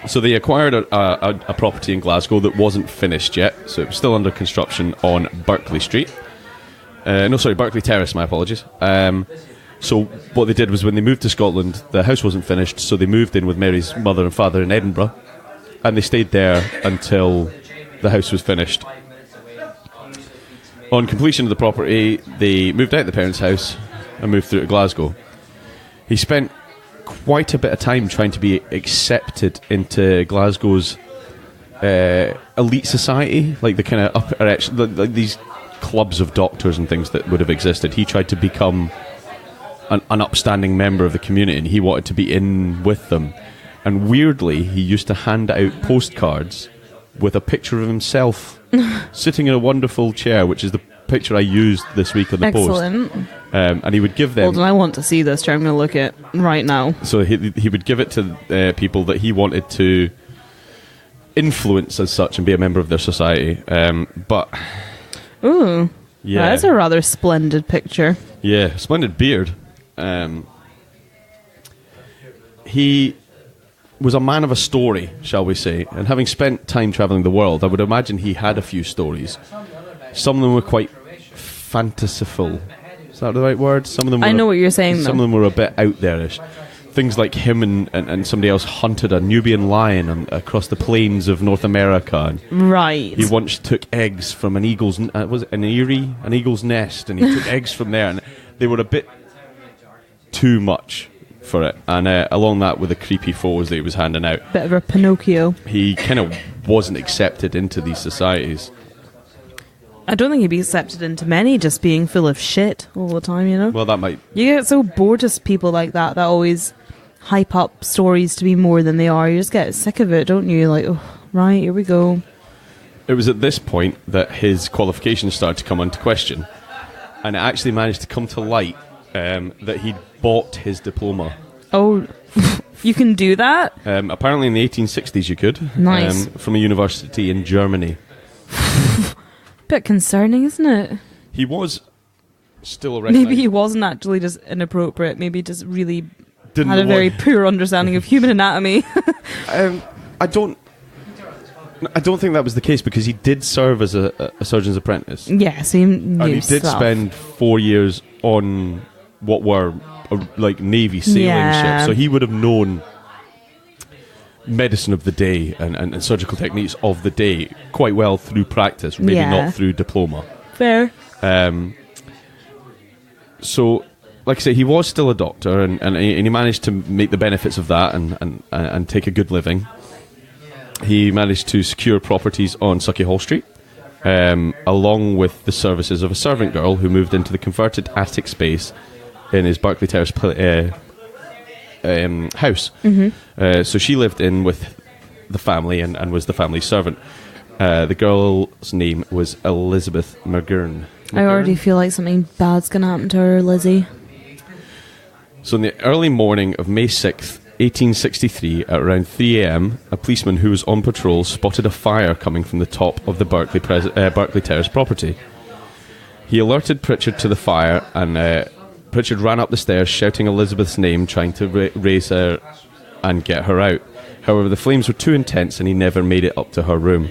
[SPEAKER 1] So they acquired a property in Glasgow that wasn't finished yet, so it was still under construction on Berkeley Street. Berkeley Terrace, my apologies. So what they did was when they moved to Scotland, the house wasn't finished, so they moved in with Mary's mother and father in Edinburgh, and they stayed there until the house was finished. On completion of the property, they moved out of the parents' house and moved through to Glasgow. He spent quite a bit of time trying to be accepted into Glasgow's elite society, like the kind of upper like these clubs of doctors and things that would have existed. He tried to become an upstanding member of the community, and he wanted to be in with them. And weirdly, he used to hand out postcards with a picture of himself sitting in a wonderful chair, which is the picture I used this week on the
[SPEAKER 2] Excellent.
[SPEAKER 1] post. And he would give them...
[SPEAKER 2] Hold on, I want to see this chair. I'm going to look at right now.
[SPEAKER 1] So he would give it to people that he wanted to influence as such and be a member of their society. But...
[SPEAKER 2] Ooh.
[SPEAKER 1] Yeah.
[SPEAKER 2] That's a rather splendid picture.
[SPEAKER 1] Yeah, splendid beard. He was a man of a story, shall we say, and having spent time travelling the world, I would imagine he had a few stories. Some of them were quite fanciful. Is that the right word? Some of them.
[SPEAKER 2] I know what you're saying,
[SPEAKER 1] Some of them were a bit out there-ish. Things like him and somebody else hunted a Nubian lion across the plains of North America. And
[SPEAKER 2] right.
[SPEAKER 1] he once took eggs from an eagle's... was it an eyrie? An eagle's nest, and he took eggs from there, and they were a bit too much for it. And along that with the creepy photos that he was handing out.
[SPEAKER 2] Bit of a Pinocchio.
[SPEAKER 1] He kind of wasn't accepted into these societies.
[SPEAKER 2] I don't think he'd be accepted into many, just being full of shit all the time, you know?
[SPEAKER 1] Well, that might...
[SPEAKER 2] You get so bored of people like that always hype up stories to be more than they are. You just get sick of it, don't you? Like, oh, right, here we go.
[SPEAKER 1] It was at this point that his qualifications started to come into question. And it actually managed to come to light that he'd bought his diploma.
[SPEAKER 2] Oh, you can do that?
[SPEAKER 1] Apparently in the 1860s you could.
[SPEAKER 2] Nice.
[SPEAKER 1] From a university in Germany.
[SPEAKER 2] Bit concerning, isn't it?
[SPEAKER 1] He was still a recognised...
[SPEAKER 2] Maybe he wasn't actually just inappropriate. Maybe just really
[SPEAKER 1] Didn't
[SPEAKER 2] had a very poor understanding of human anatomy.
[SPEAKER 1] I don't think that was the case, because he did serve as a surgeon's apprentice.
[SPEAKER 2] Yes, he knew
[SPEAKER 1] And he did
[SPEAKER 2] stuff.
[SPEAKER 1] spend 4 years on what were like Navy sailing ships. So he would have known medicine of the day and surgical techniques of the day quite well through practice, maybe not through diploma.
[SPEAKER 2] Fair.
[SPEAKER 1] So, like I say, he was still a doctor, and he managed to make the benefits of that and take a good living. He managed to secure properties on Sauchiehall Street, along with the services of a servant girl who moved into the converted attic space in his Berkeley Terrace house. Mm-hmm. So she lived in with the family and was the family servant. The girl's name was Elizabeth McGurn.
[SPEAKER 2] I already feel like something bad's going to happen to her, Lizzie.
[SPEAKER 1] So in the early morning of May 6th, 1863, at around 3 a.m, a policeman who was on patrol spotted a fire coming from the top of the Berkeley Terrace property. He alerted Pritchard to the fire, and Pritchard ran up the stairs shouting Elizabeth's name, trying to raise her and get her out. However, the flames were too intense and he never made it up to her room.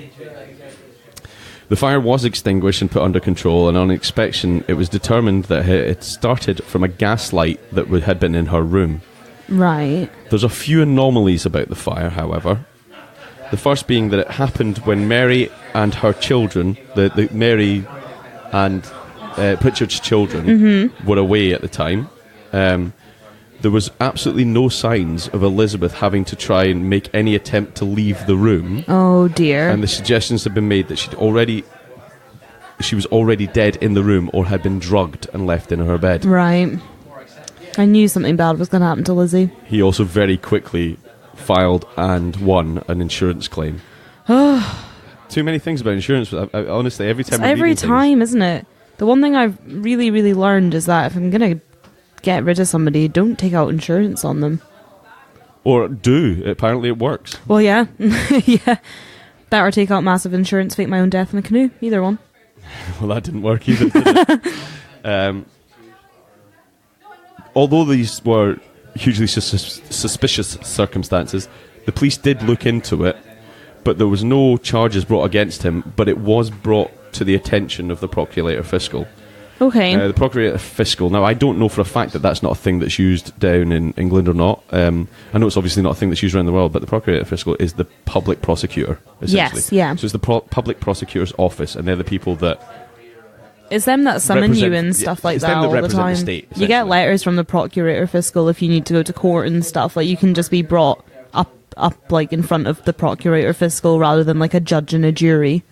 [SPEAKER 1] The fire was extinguished and put under control, and on inspection it was determined that it started from a gas light that had been in her room.
[SPEAKER 2] Right.
[SPEAKER 1] There's a few anomalies about the fire, however. The first being that it happened when Mary and her children, the Mary and Pritchard's children, were away at the time. There was absolutely no signs of Elizabeth having to try and make any attempt to leave the room.
[SPEAKER 2] Oh dear.
[SPEAKER 1] And the suggestions had been made that she was already dead in the room or had been drugged and left in her bed.
[SPEAKER 2] Right. I knew something bad was going to happen to Lizzie.
[SPEAKER 1] He also very quickly filed and won an insurance claim. Too many things about insurance. Honestly, every time.
[SPEAKER 2] It's every time, isn't it? The one thing I've really, really learned is that if I'm going to get rid of somebody, don't take out insurance on them.
[SPEAKER 1] Or do. Apparently it works.
[SPEAKER 2] Well, yeah. Yeah. That or take out massive insurance, fake my own death in a canoe. Either one.
[SPEAKER 1] Well, that didn't work either, did it? Although these were hugely suspicious circumstances, the police did look into it, but there was no charges brought against him, but it was brought to the attention of the Procurator Fiscal.
[SPEAKER 2] Okay.
[SPEAKER 1] The Procurator Fiscal, now I don't know for a fact that that's not a thing that's used down in England or not. I know it's obviously not a thing that's used around the world, but the Procurator Fiscal is the public prosecutor, essentially.
[SPEAKER 2] Yes, yeah.
[SPEAKER 1] So it's the public prosecutor's office, and they're the people that...
[SPEAKER 2] It's them that summon you and stuff like that all the time. You get letters from the Procurator Fiscal if you need to go to court and stuff. Like, you can just be brought up like in front of the Procurator Fiscal rather than like a judge and a jury.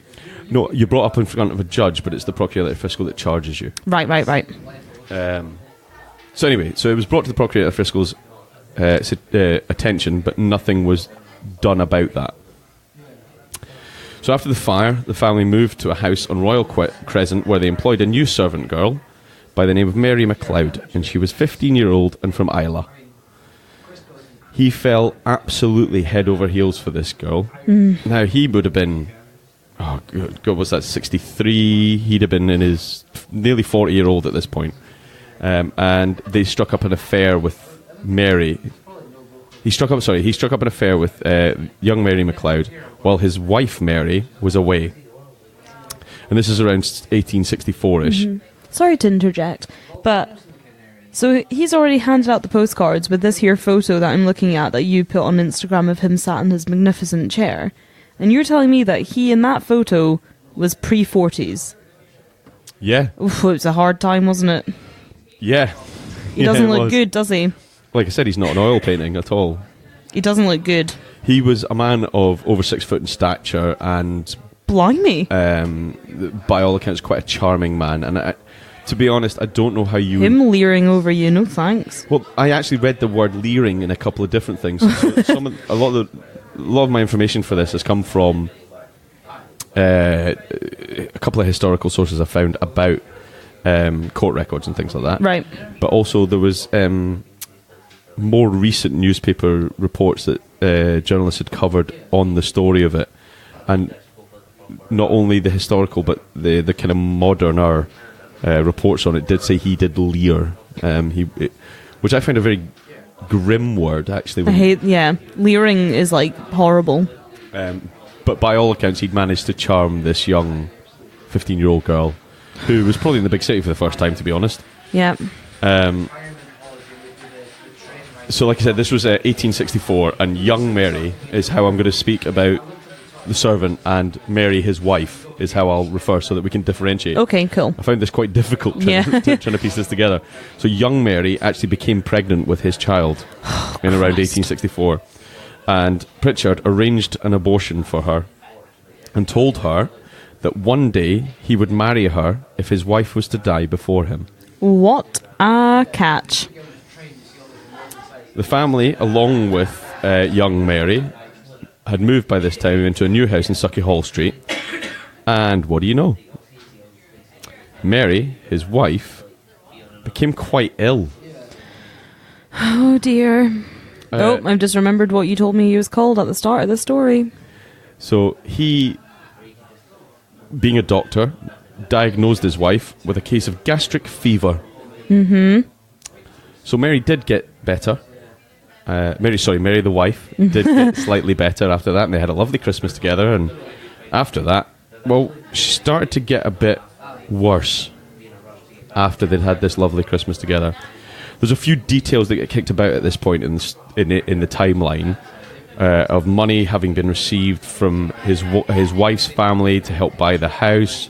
[SPEAKER 1] No, you're brought up in front of a judge, but it's the Procurator Fiscal that charges you.
[SPEAKER 2] Right.
[SPEAKER 1] So anyway, so it was brought to the Procurator Fiscal's attention, but nothing was done about that. So after the fire, the family moved to a house on Royal Crescent where they employed a new servant girl by the name of Mary McLeod, and she was 15-year-old and from Islay. He fell absolutely head over heels for this girl. Now, he would have been... Oh, God, what's that, 63? He'd have been in his nearly 40-year-old at this point. And they struck up an affair with Mary. He struck up an affair with young Mary McLeod while his wife Mary was away. And this is around 1864-ish.
[SPEAKER 2] Sorry to interject, but... So he's already handed out the postcards with this here photo that I'm looking at that you put on Instagram of him sat in his magnificent chair. And you're telling me that he in that photo was pre-40s?
[SPEAKER 1] Yeah.
[SPEAKER 2] Oof, it was a hard time, wasn't it?
[SPEAKER 1] Yeah.
[SPEAKER 2] He doesn't look good, does he?
[SPEAKER 1] Like I said, he's not an oil painting at all.
[SPEAKER 2] He doesn't look good.
[SPEAKER 1] He was a man of over 6 foot in stature and...
[SPEAKER 2] Blimey.
[SPEAKER 1] By all accounts, quite a charming man. And to be honest, I don't know how you...
[SPEAKER 2] Him leering over you, no thanks.
[SPEAKER 1] Well, I actually read the word leering in a couple of different things. So a lot of my information for this has come from a couple of historical sources I found about court records and things like that.
[SPEAKER 2] Right.
[SPEAKER 1] But also there was more recent newspaper reports that journalists had covered on the story of it. And not only the historical, but the kind of moderner reports on it did say he did leer, which I find a very grim word, actually.
[SPEAKER 2] Leering is like horrible.
[SPEAKER 1] But by all accounts, he'd managed to charm this young 15-year-old girl who was probably in the big city for the first time, to be honest.
[SPEAKER 2] Yeah.
[SPEAKER 1] So like I said, this was 1864, and young Mary is how I'm going to speak about the servant, and Mary, his wife, is how I'll refer so that we can differentiate.
[SPEAKER 2] Okay, cool.
[SPEAKER 1] I found this quite difficult trying to piece this together. So young Mary actually became pregnant with his child in around 1864. And Pritchard arranged an abortion for her and told her that one day he would marry her if his wife was to die before him.
[SPEAKER 2] What a catch.
[SPEAKER 1] The family, along with young Mary, had moved by this time into a new house in Sucky Street. And what do you know? Mary, his wife, became quite ill.
[SPEAKER 2] Oh dear. I've just remembered what you told me he was called at the start of the story.
[SPEAKER 1] So he, being a doctor, diagnosed his wife with a case of gastric fever. So Mary did get better. Mary the wife did get slightly better after that, and they had a lovely Christmas together. And after that, well, she started to get a bit worse after they'd had this lovely Christmas together. There's a few details that get kicked about at this point in the timeline of money having been received from his wife's family to help buy the house,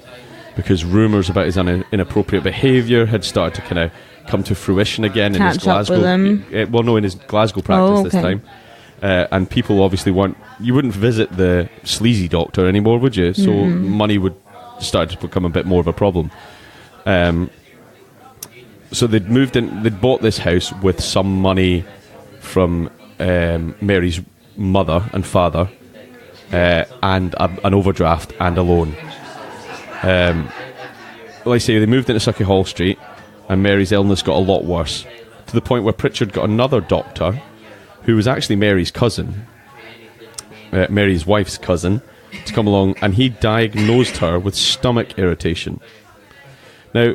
[SPEAKER 1] because rumours about his inappropriate behaviour had started to kind of come to fruition again in his Glasgow. In his Glasgow practice this time. And people obviously you wouldn't visit the sleazy doctor anymore, would you? So money would start to become a bit more of a problem. So they'd bought this house with some money from Mary's mother and father, and an overdraft and a loan. Like I say, they moved into Sucky Hall Street, and Mary's illness got a lot worse, to the point where Pritchard got another doctor, who was actually Mary's cousin, Mary's wife's cousin, to come along, and he diagnosed her with stomach irritation. Now,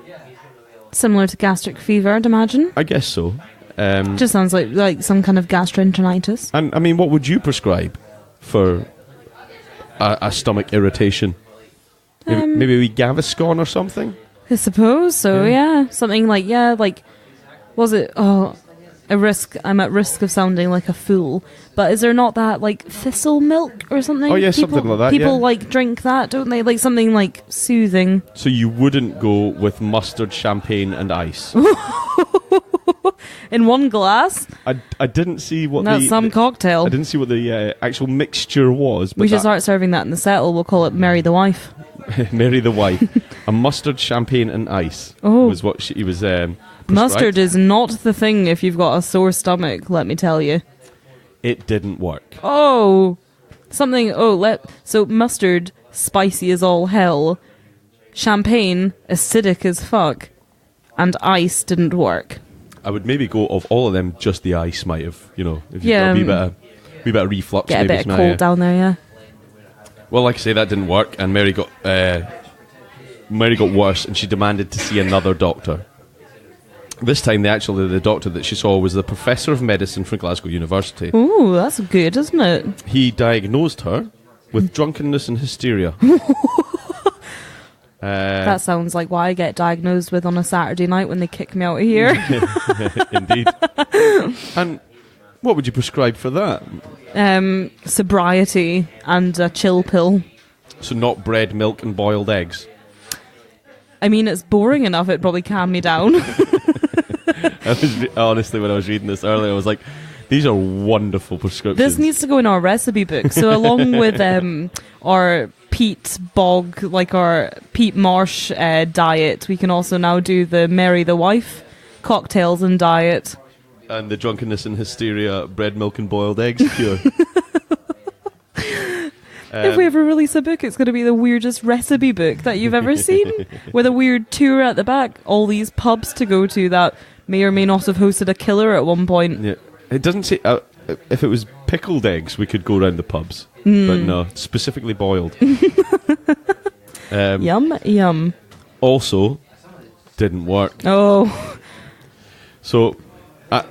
[SPEAKER 2] Similar to gastric fever, I'd imagine.
[SPEAKER 1] I guess so.
[SPEAKER 2] Just sounds like some kind of gastroenteritis.
[SPEAKER 1] And I mean, what would you prescribe for a stomach irritation? Maybe a wee Gaviscon or something?
[SPEAKER 2] I suppose so, yeah. Something like, was it, I'm at risk of sounding like a fool, but is there not that, like, thistle milk or something?
[SPEAKER 1] Oh, yeah, something like that,
[SPEAKER 2] People,
[SPEAKER 1] yeah.
[SPEAKER 2] like, drink that, don't they? Like, something, like, soothing.
[SPEAKER 1] So you wouldn't go with mustard, champagne and ice?
[SPEAKER 2] In one glass?
[SPEAKER 1] I didn't see what
[SPEAKER 2] That's some cocktail.
[SPEAKER 1] I didn't see what the actual mixture was. But
[SPEAKER 2] we should start serving that in the settle. We'll call it Mary the Wife.
[SPEAKER 1] Mary the Wife. A mustard, champagne and ice was what he was prescribed.
[SPEAKER 2] Mustard is not the thing if you've got a sore stomach, let me tell you.
[SPEAKER 1] It didn't work.
[SPEAKER 2] So mustard, spicy as all hell. Champagne, acidic as fuck. And ice didn't work.
[SPEAKER 1] I would maybe go, of all of them, just the ice might have, if you've got a wee bit of reflux.
[SPEAKER 2] Get a
[SPEAKER 1] maybe
[SPEAKER 2] bit of cold down there, yeah.
[SPEAKER 1] Well, like I say, that didn't work, and Mary got worse, and she demanded to see another doctor. This time, the doctor that she saw was the professor of medicine from Glasgow University.
[SPEAKER 2] Ooh, that's good, isn't it?
[SPEAKER 1] He diagnosed her with drunkenness and hysteria.
[SPEAKER 2] That sounds like what I get diagnosed with on a Saturday night when they kick me out of here.
[SPEAKER 1] Indeed. And what would you prescribe for that?
[SPEAKER 2] Sobriety and a chill pill.
[SPEAKER 1] So not bread, milk and boiled eggs?
[SPEAKER 2] I mean, it's boring enough, it'd probably calm me down.
[SPEAKER 1] Honestly, when I was reading this earlier, I was like, these are wonderful prescriptions.
[SPEAKER 2] This needs to go in our recipe book. So along with our peat bog, like our peat marsh diet, we can also now do the Mary the Wife cocktails and diet.
[SPEAKER 1] And the drunkenness and hysteria, bread, milk and boiled eggs cure.
[SPEAKER 2] If we ever release a book, it's going to be the weirdest recipe book that you've ever seen, with a weird tour at the back, all these pubs to go to that may or may not have hosted a killer at one point.
[SPEAKER 1] Yeah. It doesn't say... if it was pickled eggs, we could go around the pubs. But no, specifically boiled.
[SPEAKER 2] Yum, yum.
[SPEAKER 1] Also, didn't work.
[SPEAKER 2] Oh.
[SPEAKER 1] So,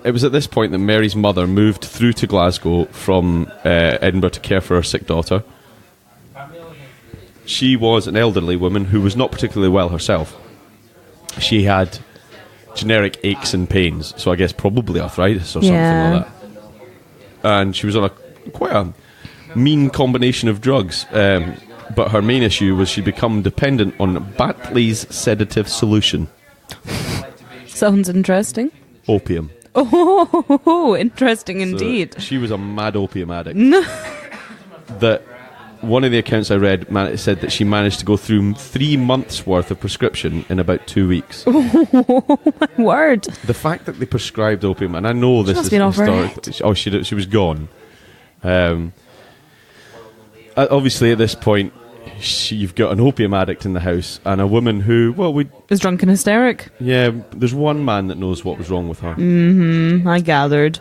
[SPEAKER 1] it was at this point that Mary's mother moved through to Glasgow from Edinburgh to care for her sick daughter. She was an elderly woman who was not particularly well herself. She had generic aches and pains, so I guess probably arthritis or something like that. And she was on quite a mean combination of drugs, but her main issue was she'd become dependent on Batley's sedative solution.
[SPEAKER 2] Sounds interesting.
[SPEAKER 1] Opium.
[SPEAKER 2] Oh, interesting indeed.
[SPEAKER 1] So she was a mad opium addict. That one of the accounts I read said that she managed to go through 3 months worth of prescription in about 2 weeks.
[SPEAKER 2] Oh my word!
[SPEAKER 1] The fact that they prescribed opium, and I know this is historic. Oh, she was gone. Obviously, at this point, you've got an opium addict in the house and a woman who,
[SPEAKER 2] is drunk and hysteric.
[SPEAKER 1] Yeah, there's one man that knows what was wrong with her.
[SPEAKER 2] I gathered.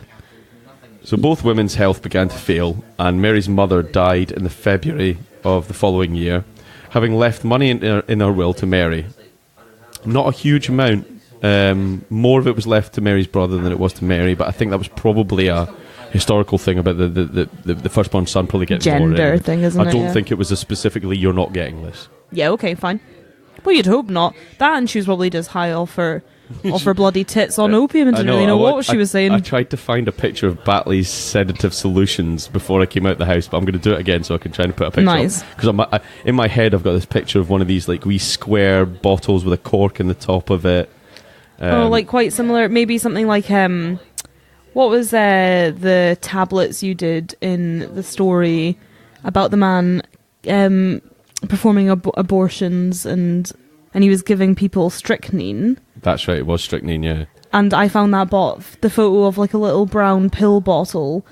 [SPEAKER 1] So both women's health began to fail, and Mary's mother died in the February of the following year, having left money in her will to Mary. Not a huge amount. More of it was left to Mary's brother than it was to Mary, but I think that was probably a historical thing about the firstborn son probably getting
[SPEAKER 2] gender
[SPEAKER 1] more.
[SPEAKER 2] Thing, isn't it?
[SPEAKER 1] I don't think it was a specifically you're not getting this.
[SPEAKER 2] Yeah, okay, fine. Well, you'd hope not. That, and she was probably just high off her bloody tits on opium and didn't really know what she was saying.
[SPEAKER 1] I tried to find a picture of Batley's sedative solutions before I came out the house, but I'm going to do it again so I can try and put a picture
[SPEAKER 2] nice.
[SPEAKER 1] Because in my head I've got this picture of one of these like wee square bottles with a cork in the top of it.
[SPEAKER 2] Like quite similar, maybe something like what was the tablets you did in the story about the man performing abortions and he was giving people strychnine.
[SPEAKER 1] That's right, it was strychnine, yeah.
[SPEAKER 2] And I found the photo of like a little brown pill bottle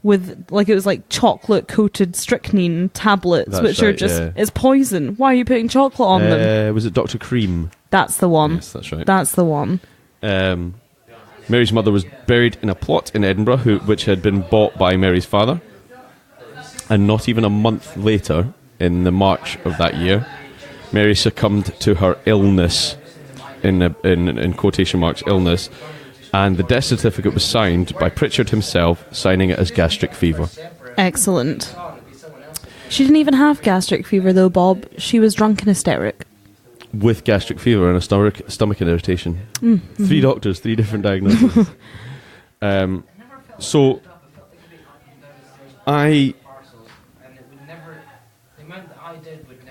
[SPEAKER 2] with, like, it was like chocolate coated strychnine tablets,
[SPEAKER 1] That's
[SPEAKER 2] which are
[SPEAKER 1] right,
[SPEAKER 2] just,
[SPEAKER 1] yeah.
[SPEAKER 2] it's poison. Why are you putting chocolate on them?
[SPEAKER 1] Was it Dr. Cream?
[SPEAKER 2] That's the one.
[SPEAKER 1] Yes, that's right.
[SPEAKER 2] That's the one.
[SPEAKER 1] Mary's mother was buried in a plot in Edinburgh, which had been bought by Mary's father. And not even a month later, in the March of that year, Mary succumbed to her illness, in quotation marks, illness, and the death certificate was signed by Pritchard himself, signing it as gastric fever.
[SPEAKER 2] Excellent. She didn't even have gastric fever, though, Bob. She was drunk and hysteric.
[SPEAKER 1] With gastric fever and a stomach irritation. Mm-hmm. 3 doctors, 3 different diagnoses. So, I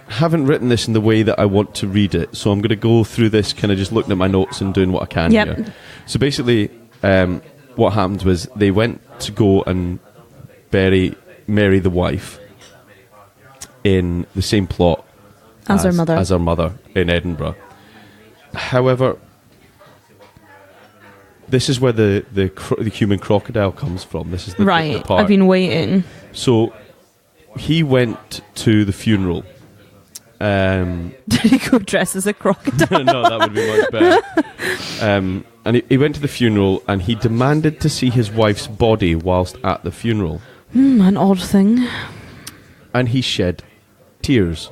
[SPEAKER 1] haven't written this in the way that I want to read it, so I'm going to go through this kind of just looking at my notes and doing what I can here. So basically, what happened was they went to go and bury Mary the wife in the same plot
[SPEAKER 2] as her
[SPEAKER 1] mother in Edinburgh. However, this is where the human crocodile comes from. This is the part.
[SPEAKER 2] I've been waiting.
[SPEAKER 1] So he went to the funeral.
[SPEAKER 2] Did he go dress as a crocodile?
[SPEAKER 1] No, that would be much better. And he went to the funeral and he demanded to see his wife's body whilst at the funeral.
[SPEAKER 2] An odd thing.
[SPEAKER 1] And he shed tears.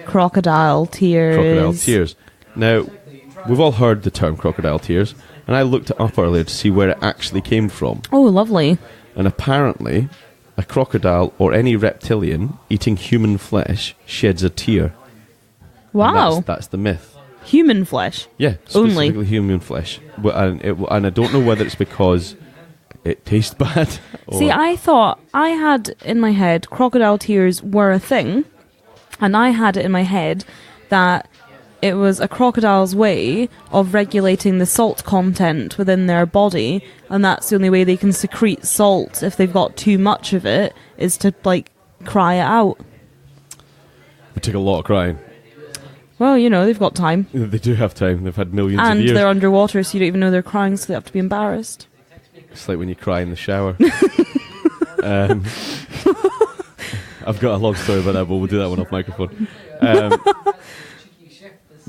[SPEAKER 2] Crocodile tears.
[SPEAKER 1] Now, we've all heard the term crocodile tears, and I looked it up earlier to see where it actually came from.
[SPEAKER 2] Oh, lovely.
[SPEAKER 1] And apparently, a crocodile or any reptilian eating human flesh sheds a tear.
[SPEAKER 2] Wow.
[SPEAKER 1] And that's the myth.
[SPEAKER 2] Human flesh?
[SPEAKER 1] Yeah,
[SPEAKER 2] only
[SPEAKER 1] specifically human flesh. And I don't know whether it's because it tastes bad.
[SPEAKER 2] See, I thought I had in my head crocodile tears were a thing, and I had it in my head that it was a crocodile's way of regulating the salt content within their body, and that's the only way they can secrete salt if they've got too much of it, is to, like, cry it out.
[SPEAKER 1] It took a lot of crying.
[SPEAKER 2] Well, you know, they've got time.
[SPEAKER 1] They do have time. They've had millions of
[SPEAKER 2] And
[SPEAKER 1] years.
[SPEAKER 2] they're underwater, so you don't even know they're crying, so they have to be embarrassed.
[SPEAKER 1] It's like when you cry in the shower. I've got a long story about that, but we'll do that one off microphone.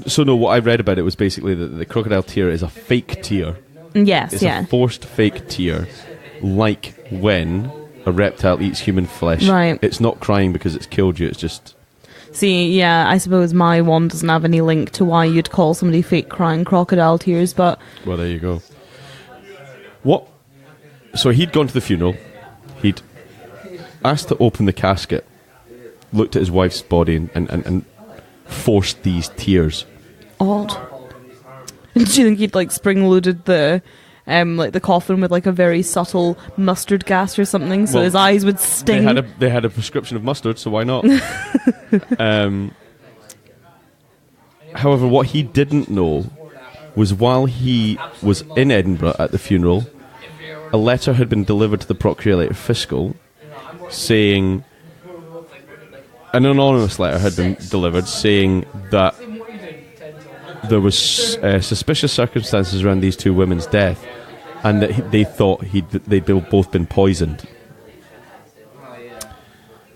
[SPEAKER 1] So no, what I read about it was basically that the crocodile tear is a fake tear.
[SPEAKER 2] Yes,
[SPEAKER 1] it's a forced fake tear, like when a reptile eats human flesh.
[SPEAKER 2] Right.
[SPEAKER 1] It's not crying because it's killed you, it's just...
[SPEAKER 2] See, yeah, I suppose my one doesn't have any link to why you'd call somebody fake crying crocodile tears, but...
[SPEAKER 1] Well, there you go. What? So he'd gone to the funeral, he'd asked to open the casket, looked at his wife's body and forced these tears.
[SPEAKER 2] Odd. Do you think he'd, like, spring-loaded the coffin with, like, a very subtle mustard gas or something, so his eyes would sting?
[SPEAKER 1] They had a prescription of mustard, so why not? However, what he didn't know was while he was in Edinburgh at the funeral, a letter had been delivered to the Procurator Fiscal saying... An anonymous letter had been delivered saying that there was suspicious circumstances around these two women's death, and that they thought they'd both been poisoned.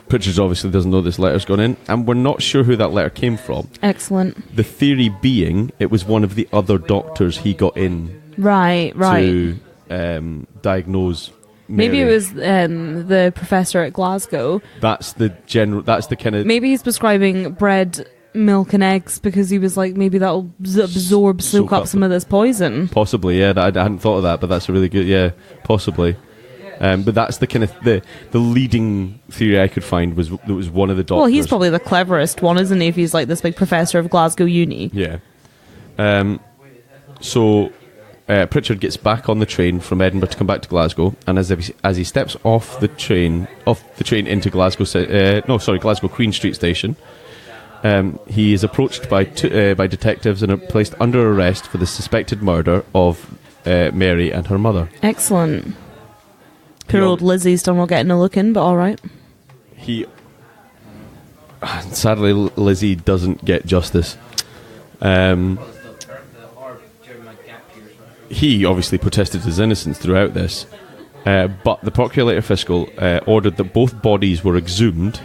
[SPEAKER 1] Pritchard obviously doesn't know this letter's gone in, and we're not sure who that letter came from.
[SPEAKER 2] Excellent.
[SPEAKER 1] The theory being it was one of the other doctors he got in
[SPEAKER 2] to
[SPEAKER 1] diagnose Mary.
[SPEAKER 2] Maybe it was the professor at Glasgow.
[SPEAKER 1] That's the kind of...
[SPEAKER 2] Maybe he's prescribing bread, milk and eggs because he was like, maybe that'll soak up some of this poison.
[SPEAKER 1] Possibly, yeah. I hadn't thought of that, but that's a really good... Yeah, possibly. But that's the kind of... The leading theory I could find was that it was one of the doctors.
[SPEAKER 2] Well, he's probably the cleverest one, isn't he, if he's like this big professor of Glasgow Uni.
[SPEAKER 1] Yeah. So... Pritchard gets back on the train from Edinburgh to come back to Glasgow, and as he steps off the train into Glasgow Queen Street Station, he is approached by detectives and are placed under arrest for the suspected murder of Mary and her mother.
[SPEAKER 2] Excellent. Poor old Lizzie's still not getting a look in, but all right.
[SPEAKER 1] Sadly, Lizzie doesn't get justice. He obviously protested his innocence throughout this, But the Procurator Fiscal ordered that both bodies were exhumed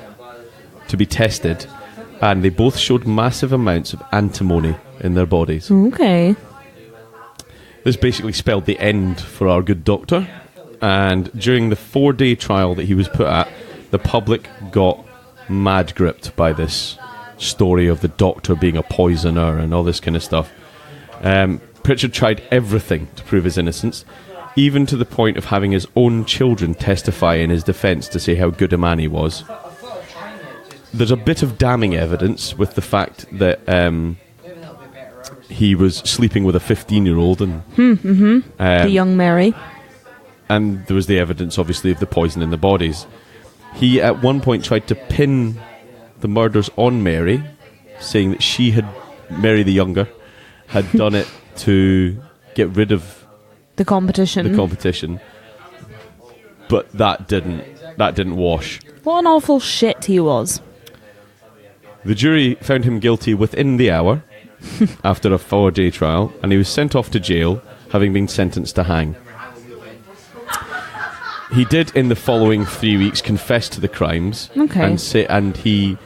[SPEAKER 1] to be tested, and they both showed massive amounts of antimony in their bodies.
[SPEAKER 2] Okay.
[SPEAKER 1] This basically spelled the end for our good doctor, and during the 4-day trial that he was put at, the public got mad gripped by this story of the doctor being a poisoner and all this kind of stuff. Pritchard tried everything to prove his innocence, even to the point of having his own children testify in his defence to say how good a man he was. There's a bit of damning evidence with the fact that he was sleeping with a 15-year-old and
[SPEAKER 2] The young Mary.
[SPEAKER 1] and there was the evidence, obviously, of the poison in the bodies. He, at one point, tried to pin the murders on Mary, saying that she had, Mary the younger, had done it to get rid of
[SPEAKER 2] The competition.
[SPEAKER 1] But that didn't wash.
[SPEAKER 2] What an awful shit he was.
[SPEAKER 1] The jury found him guilty within the hour after a 4-day trial, and he was sent off to jail, having been sentenced to hang. He did, in the following 3 weeks, confess to the crimes.
[SPEAKER 2] Okay.
[SPEAKER 1] And he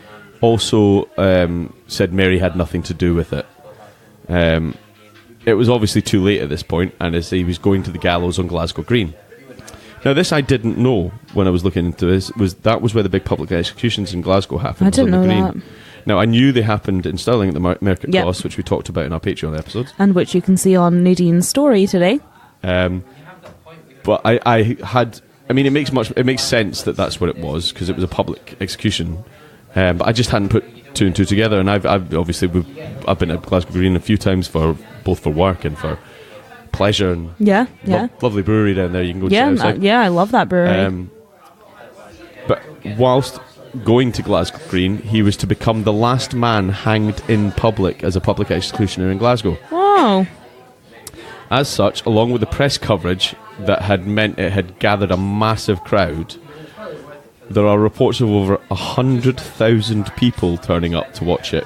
[SPEAKER 1] also said Mary had nothing to do with it. It was obviously too late at this point, and as he was going to the gallows on Glasgow Green. Now, this I didn't know when I was looking into this. That was where the big public executions in Glasgow happened.
[SPEAKER 2] I didn't
[SPEAKER 1] on the
[SPEAKER 2] know
[SPEAKER 1] Green.
[SPEAKER 2] that.
[SPEAKER 1] Now, I knew they happened in Stirling at the Market
[SPEAKER 2] Yep.
[SPEAKER 1] Cross, which we talked about in our Patreon episodes.
[SPEAKER 2] And which you can see on Nadine's story today.
[SPEAKER 1] But I had... I mean, it makes sense that that's what it was, because it was a public execution. But I just hadn't put two and two together, and I've been at Glasgow Green a few times both for work and for pleasure. And
[SPEAKER 2] Yeah.
[SPEAKER 1] lovely brewery down there. You can go check it out.
[SPEAKER 2] I love that brewery.
[SPEAKER 1] But whilst going to Glasgow Green, he was to become the last man hanged in public as a public executioner in Glasgow.
[SPEAKER 2] Wow.
[SPEAKER 1] As such, along with the press coverage that had meant it had gathered a massive crowd, there are reports of over 100,000 people turning up to watch it.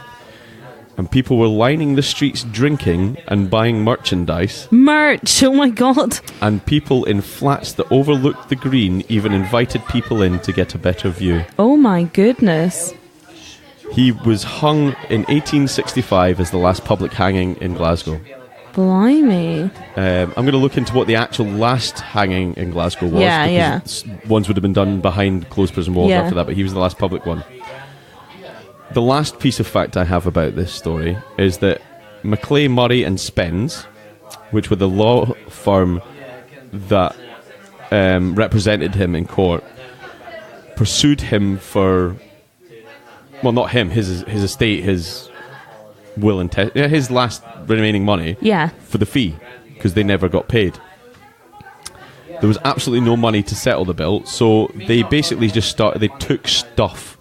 [SPEAKER 1] And people were lining the streets drinking and buying merchandise.
[SPEAKER 2] Merch! Oh my god.
[SPEAKER 1] And people in flats that overlooked the green even invited people in to get a better view.
[SPEAKER 2] Oh my goodness.
[SPEAKER 1] He was hung in 1865 as the last public hanging in Glasgow.
[SPEAKER 2] Blimey.
[SPEAKER 1] I'm going to look into what the actual last hanging in Glasgow was.
[SPEAKER 2] Yeah.
[SPEAKER 1] Ones would have been done behind closed prison walls
[SPEAKER 2] Yeah.
[SPEAKER 1] after that, but he was the last public one. The last piece of fact I have about this story is that Maclay, Murray and Spence, which were the law firm that represented him in court, pursued him for... Well, not him, his estate, his will and his last remaining money for the fee, because they never got paid. There was absolutely no money to settle the bill, so they basically just they took stuff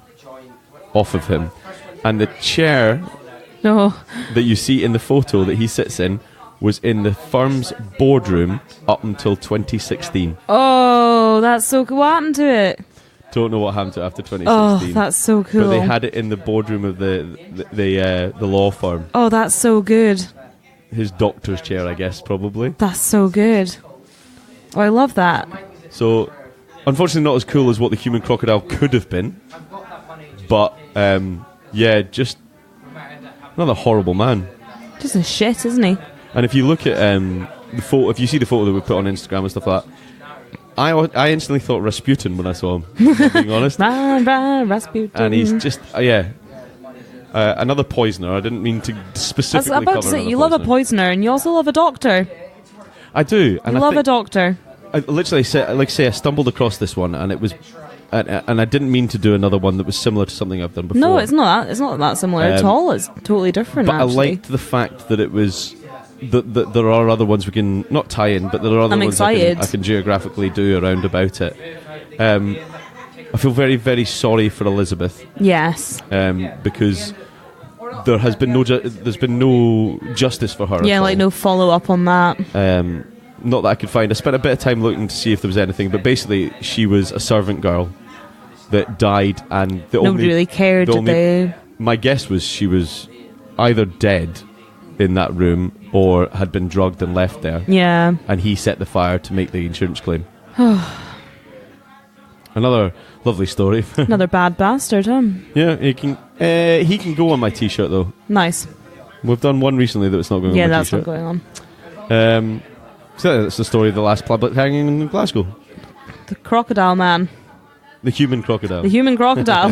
[SPEAKER 1] off of him, and the chair that you see in the photo that he sits in was in the firm's boardroom up until 2016.
[SPEAKER 2] Oh, that's so cool. What happened to it?
[SPEAKER 1] Don't know what happened to it after 2016.
[SPEAKER 2] Oh, that's so cool.
[SPEAKER 1] But they had it in the boardroom of the law firm.
[SPEAKER 2] Oh, that's so good.
[SPEAKER 1] His doctor's chair, I guess, probably.
[SPEAKER 2] That's so good. Oh, I love that.
[SPEAKER 1] So, unfortunately not as cool as what the Human Crocodile could have been. But, just another horrible man.
[SPEAKER 2] Just a shit, isn't he?
[SPEAKER 1] And if you look at the photo, if you see the photo that we put on Instagram and stuff like that, I instantly thought Rasputin when I saw him, if I'm being honest.
[SPEAKER 2] Rasputin.
[SPEAKER 1] And he's just, another poisoner. I didn't mean to specifically
[SPEAKER 2] I was about to say, you love a poisoner and you also love a doctor.
[SPEAKER 1] I do. And
[SPEAKER 2] You love a doctor.
[SPEAKER 1] I literally I stumbled across this one, and it was, and I didn't mean to do another one that was similar to something I've done before.
[SPEAKER 2] No, it's not. It's not that similar at all. It's totally different.
[SPEAKER 1] But
[SPEAKER 2] actually.
[SPEAKER 1] I liked the fact that it was that there are other ones we can not tie in, but there are other ones I can geographically do around about it. I feel very, very sorry for Elizabeth.
[SPEAKER 2] Yes.
[SPEAKER 1] Because there has been there's been no justice for her.
[SPEAKER 2] Yeah, like no follow up on that.
[SPEAKER 1] Not that I could find. I spent a bit of time looking to see if there was anything, but basically she was a servant girl that died, and
[SPEAKER 2] nobody really cared.
[SPEAKER 1] My guess was she was either dead in that room or had been drugged and left there.
[SPEAKER 2] Yeah.
[SPEAKER 1] And he set the fire to make the insurance claim. Another lovely story.
[SPEAKER 2] Another bad bastard, huh?
[SPEAKER 1] Yeah, he can go on my t-shirt though.
[SPEAKER 2] Nice.
[SPEAKER 1] We've done one recently that it's not going
[SPEAKER 2] Yeah,
[SPEAKER 1] on my
[SPEAKER 2] that's
[SPEAKER 1] t-shirt.
[SPEAKER 2] not going on.
[SPEAKER 1] So that's the story of the last public hanging in Glasgow.
[SPEAKER 2] The crocodile man.
[SPEAKER 1] The human crocodile.
[SPEAKER 2] The human crocodile.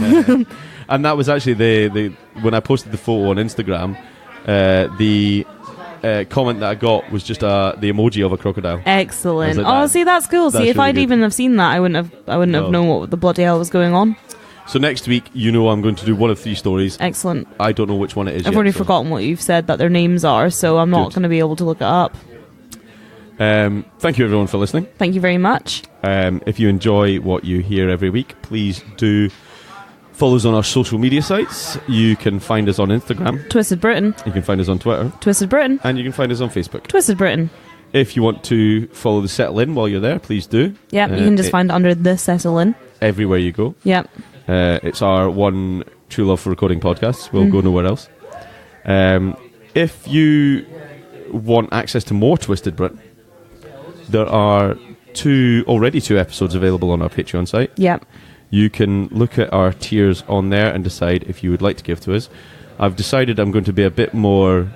[SPEAKER 1] And that was actually the when I posted the photo on Instagram, the comment that I got was just the emoji of a crocodile.
[SPEAKER 2] Excellent.
[SPEAKER 1] Like,
[SPEAKER 2] Oh, see, that's cool.
[SPEAKER 1] that's
[SPEAKER 2] See, if
[SPEAKER 1] really
[SPEAKER 2] I'd
[SPEAKER 1] good.
[SPEAKER 2] even have seen that, I wouldn't have known what the bloody hell was going on.
[SPEAKER 1] So next week, I'm going to do one of 3 stories.
[SPEAKER 2] Excellent.
[SPEAKER 1] I don't know which one it is
[SPEAKER 2] I've
[SPEAKER 1] yet,
[SPEAKER 2] already
[SPEAKER 1] so-
[SPEAKER 2] forgotten what you've said that their names are, so I'm not
[SPEAKER 1] Good.
[SPEAKER 2] going to be able to look it up.
[SPEAKER 1] Thank you everyone for listening.
[SPEAKER 2] Thank you very much.
[SPEAKER 1] If you enjoy what you hear every week, please do follow us on our social media sites. You can find us on Instagram.
[SPEAKER 2] Twisted Britain.
[SPEAKER 1] You can find us on Twitter.
[SPEAKER 2] Twisted Britain.
[SPEAKER 1] And you can find us on Facebook.
[SPEAKER 2] Twisted Britain.
[SPEAKER 1] If you want to follow the Settle In while you're there, please do.
[SPEAKER 2] Yeah, you can just find it under the Settle In.
[SPEAKER 1] Everywhere you go.
[SPEAKER 2] Yep.
[SPEAKER 1] It's our one true love for recording podcasts. We'll go nowhere else. If you want access to more Twisted Britain, there are already two episodes available on our Patreon site.
[SPEAKER 2] Yep.
[SPEAKER 1] You can look at our tiers on there and decide if you would like to give to us. I've decided I'm going to be a bit more...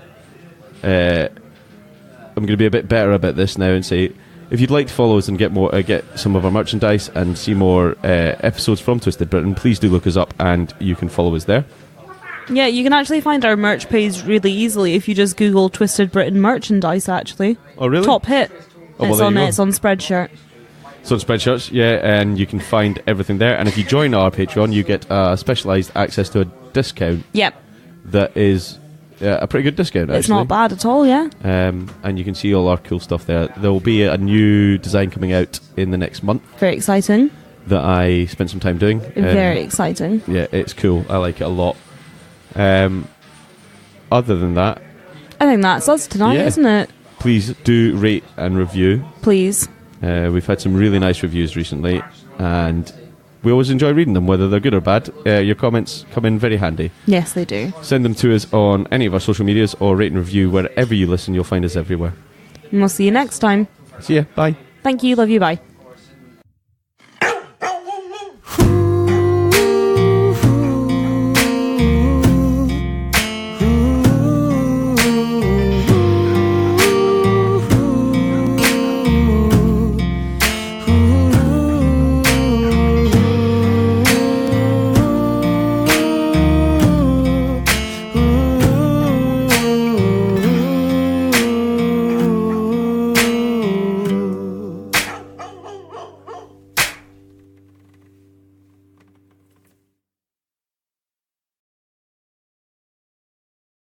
[SPEAKER 1] I'm going to be a bit better about this now and say, if you'd like to follow us and get some of our merchandise and see more episodes from Twisted Britain, please do look us up and you can follow us there.
[SPEAKER 2] Yeah, you can actually find our merch page really easily if you just Google Twisted Britain merchandise, actually.
[SPEAKER 1] Oh, really?
[SPEAKER 2] Top hit.
[SPEAKER 1] Oh, well, there you go.
[SPEAKER 2] It's on Spreadshirt.
[SPEAKER 1] So on Spreadshirts, yeah, and you can find everything there. And if you join our Patreon, you get specialised access to a discount
[SPEAKER 2] Yep.
[SPEAKER 1] that is a pretty good discount, actually.
[SPEAKER 2] It's not bad at all, yeah.
[SPEAKER 1] And you can see all our cool stuff there. There will be a new design coming out in the next month
[SPEAKER 2] Very exciting.
[SPEAKER 1] that I spent some time doing.
[SPEAKER 2] Very exciting.
[SPEAKER 1] Yeah, it's cool. I like it a lot. Other than that,
[SPEAKER 2] I think that's us tonight,
[SPEAKER 1] Yeah.
[SPEAKER 2] isn't it?
[SPEAKER 1] please do rate and review.
[SPEAKER 2] Please.
[SPEAKER 1] We've had some really nice reviews recently, and we always enjoy reading them, whether they're good or bad. Your comments come in very handy.
[SPEAKER 2] Yes, they do.
[SPEAKER 1] Send them to us on any of our social medias or rate and review wherever you listen. You'll find us everywhere.
[SPEAKER 2] And we'll see you next time.
[SPEAKER 1] See ya. Bye.
[SPEAKER 2] Thank you. Love you. Bye.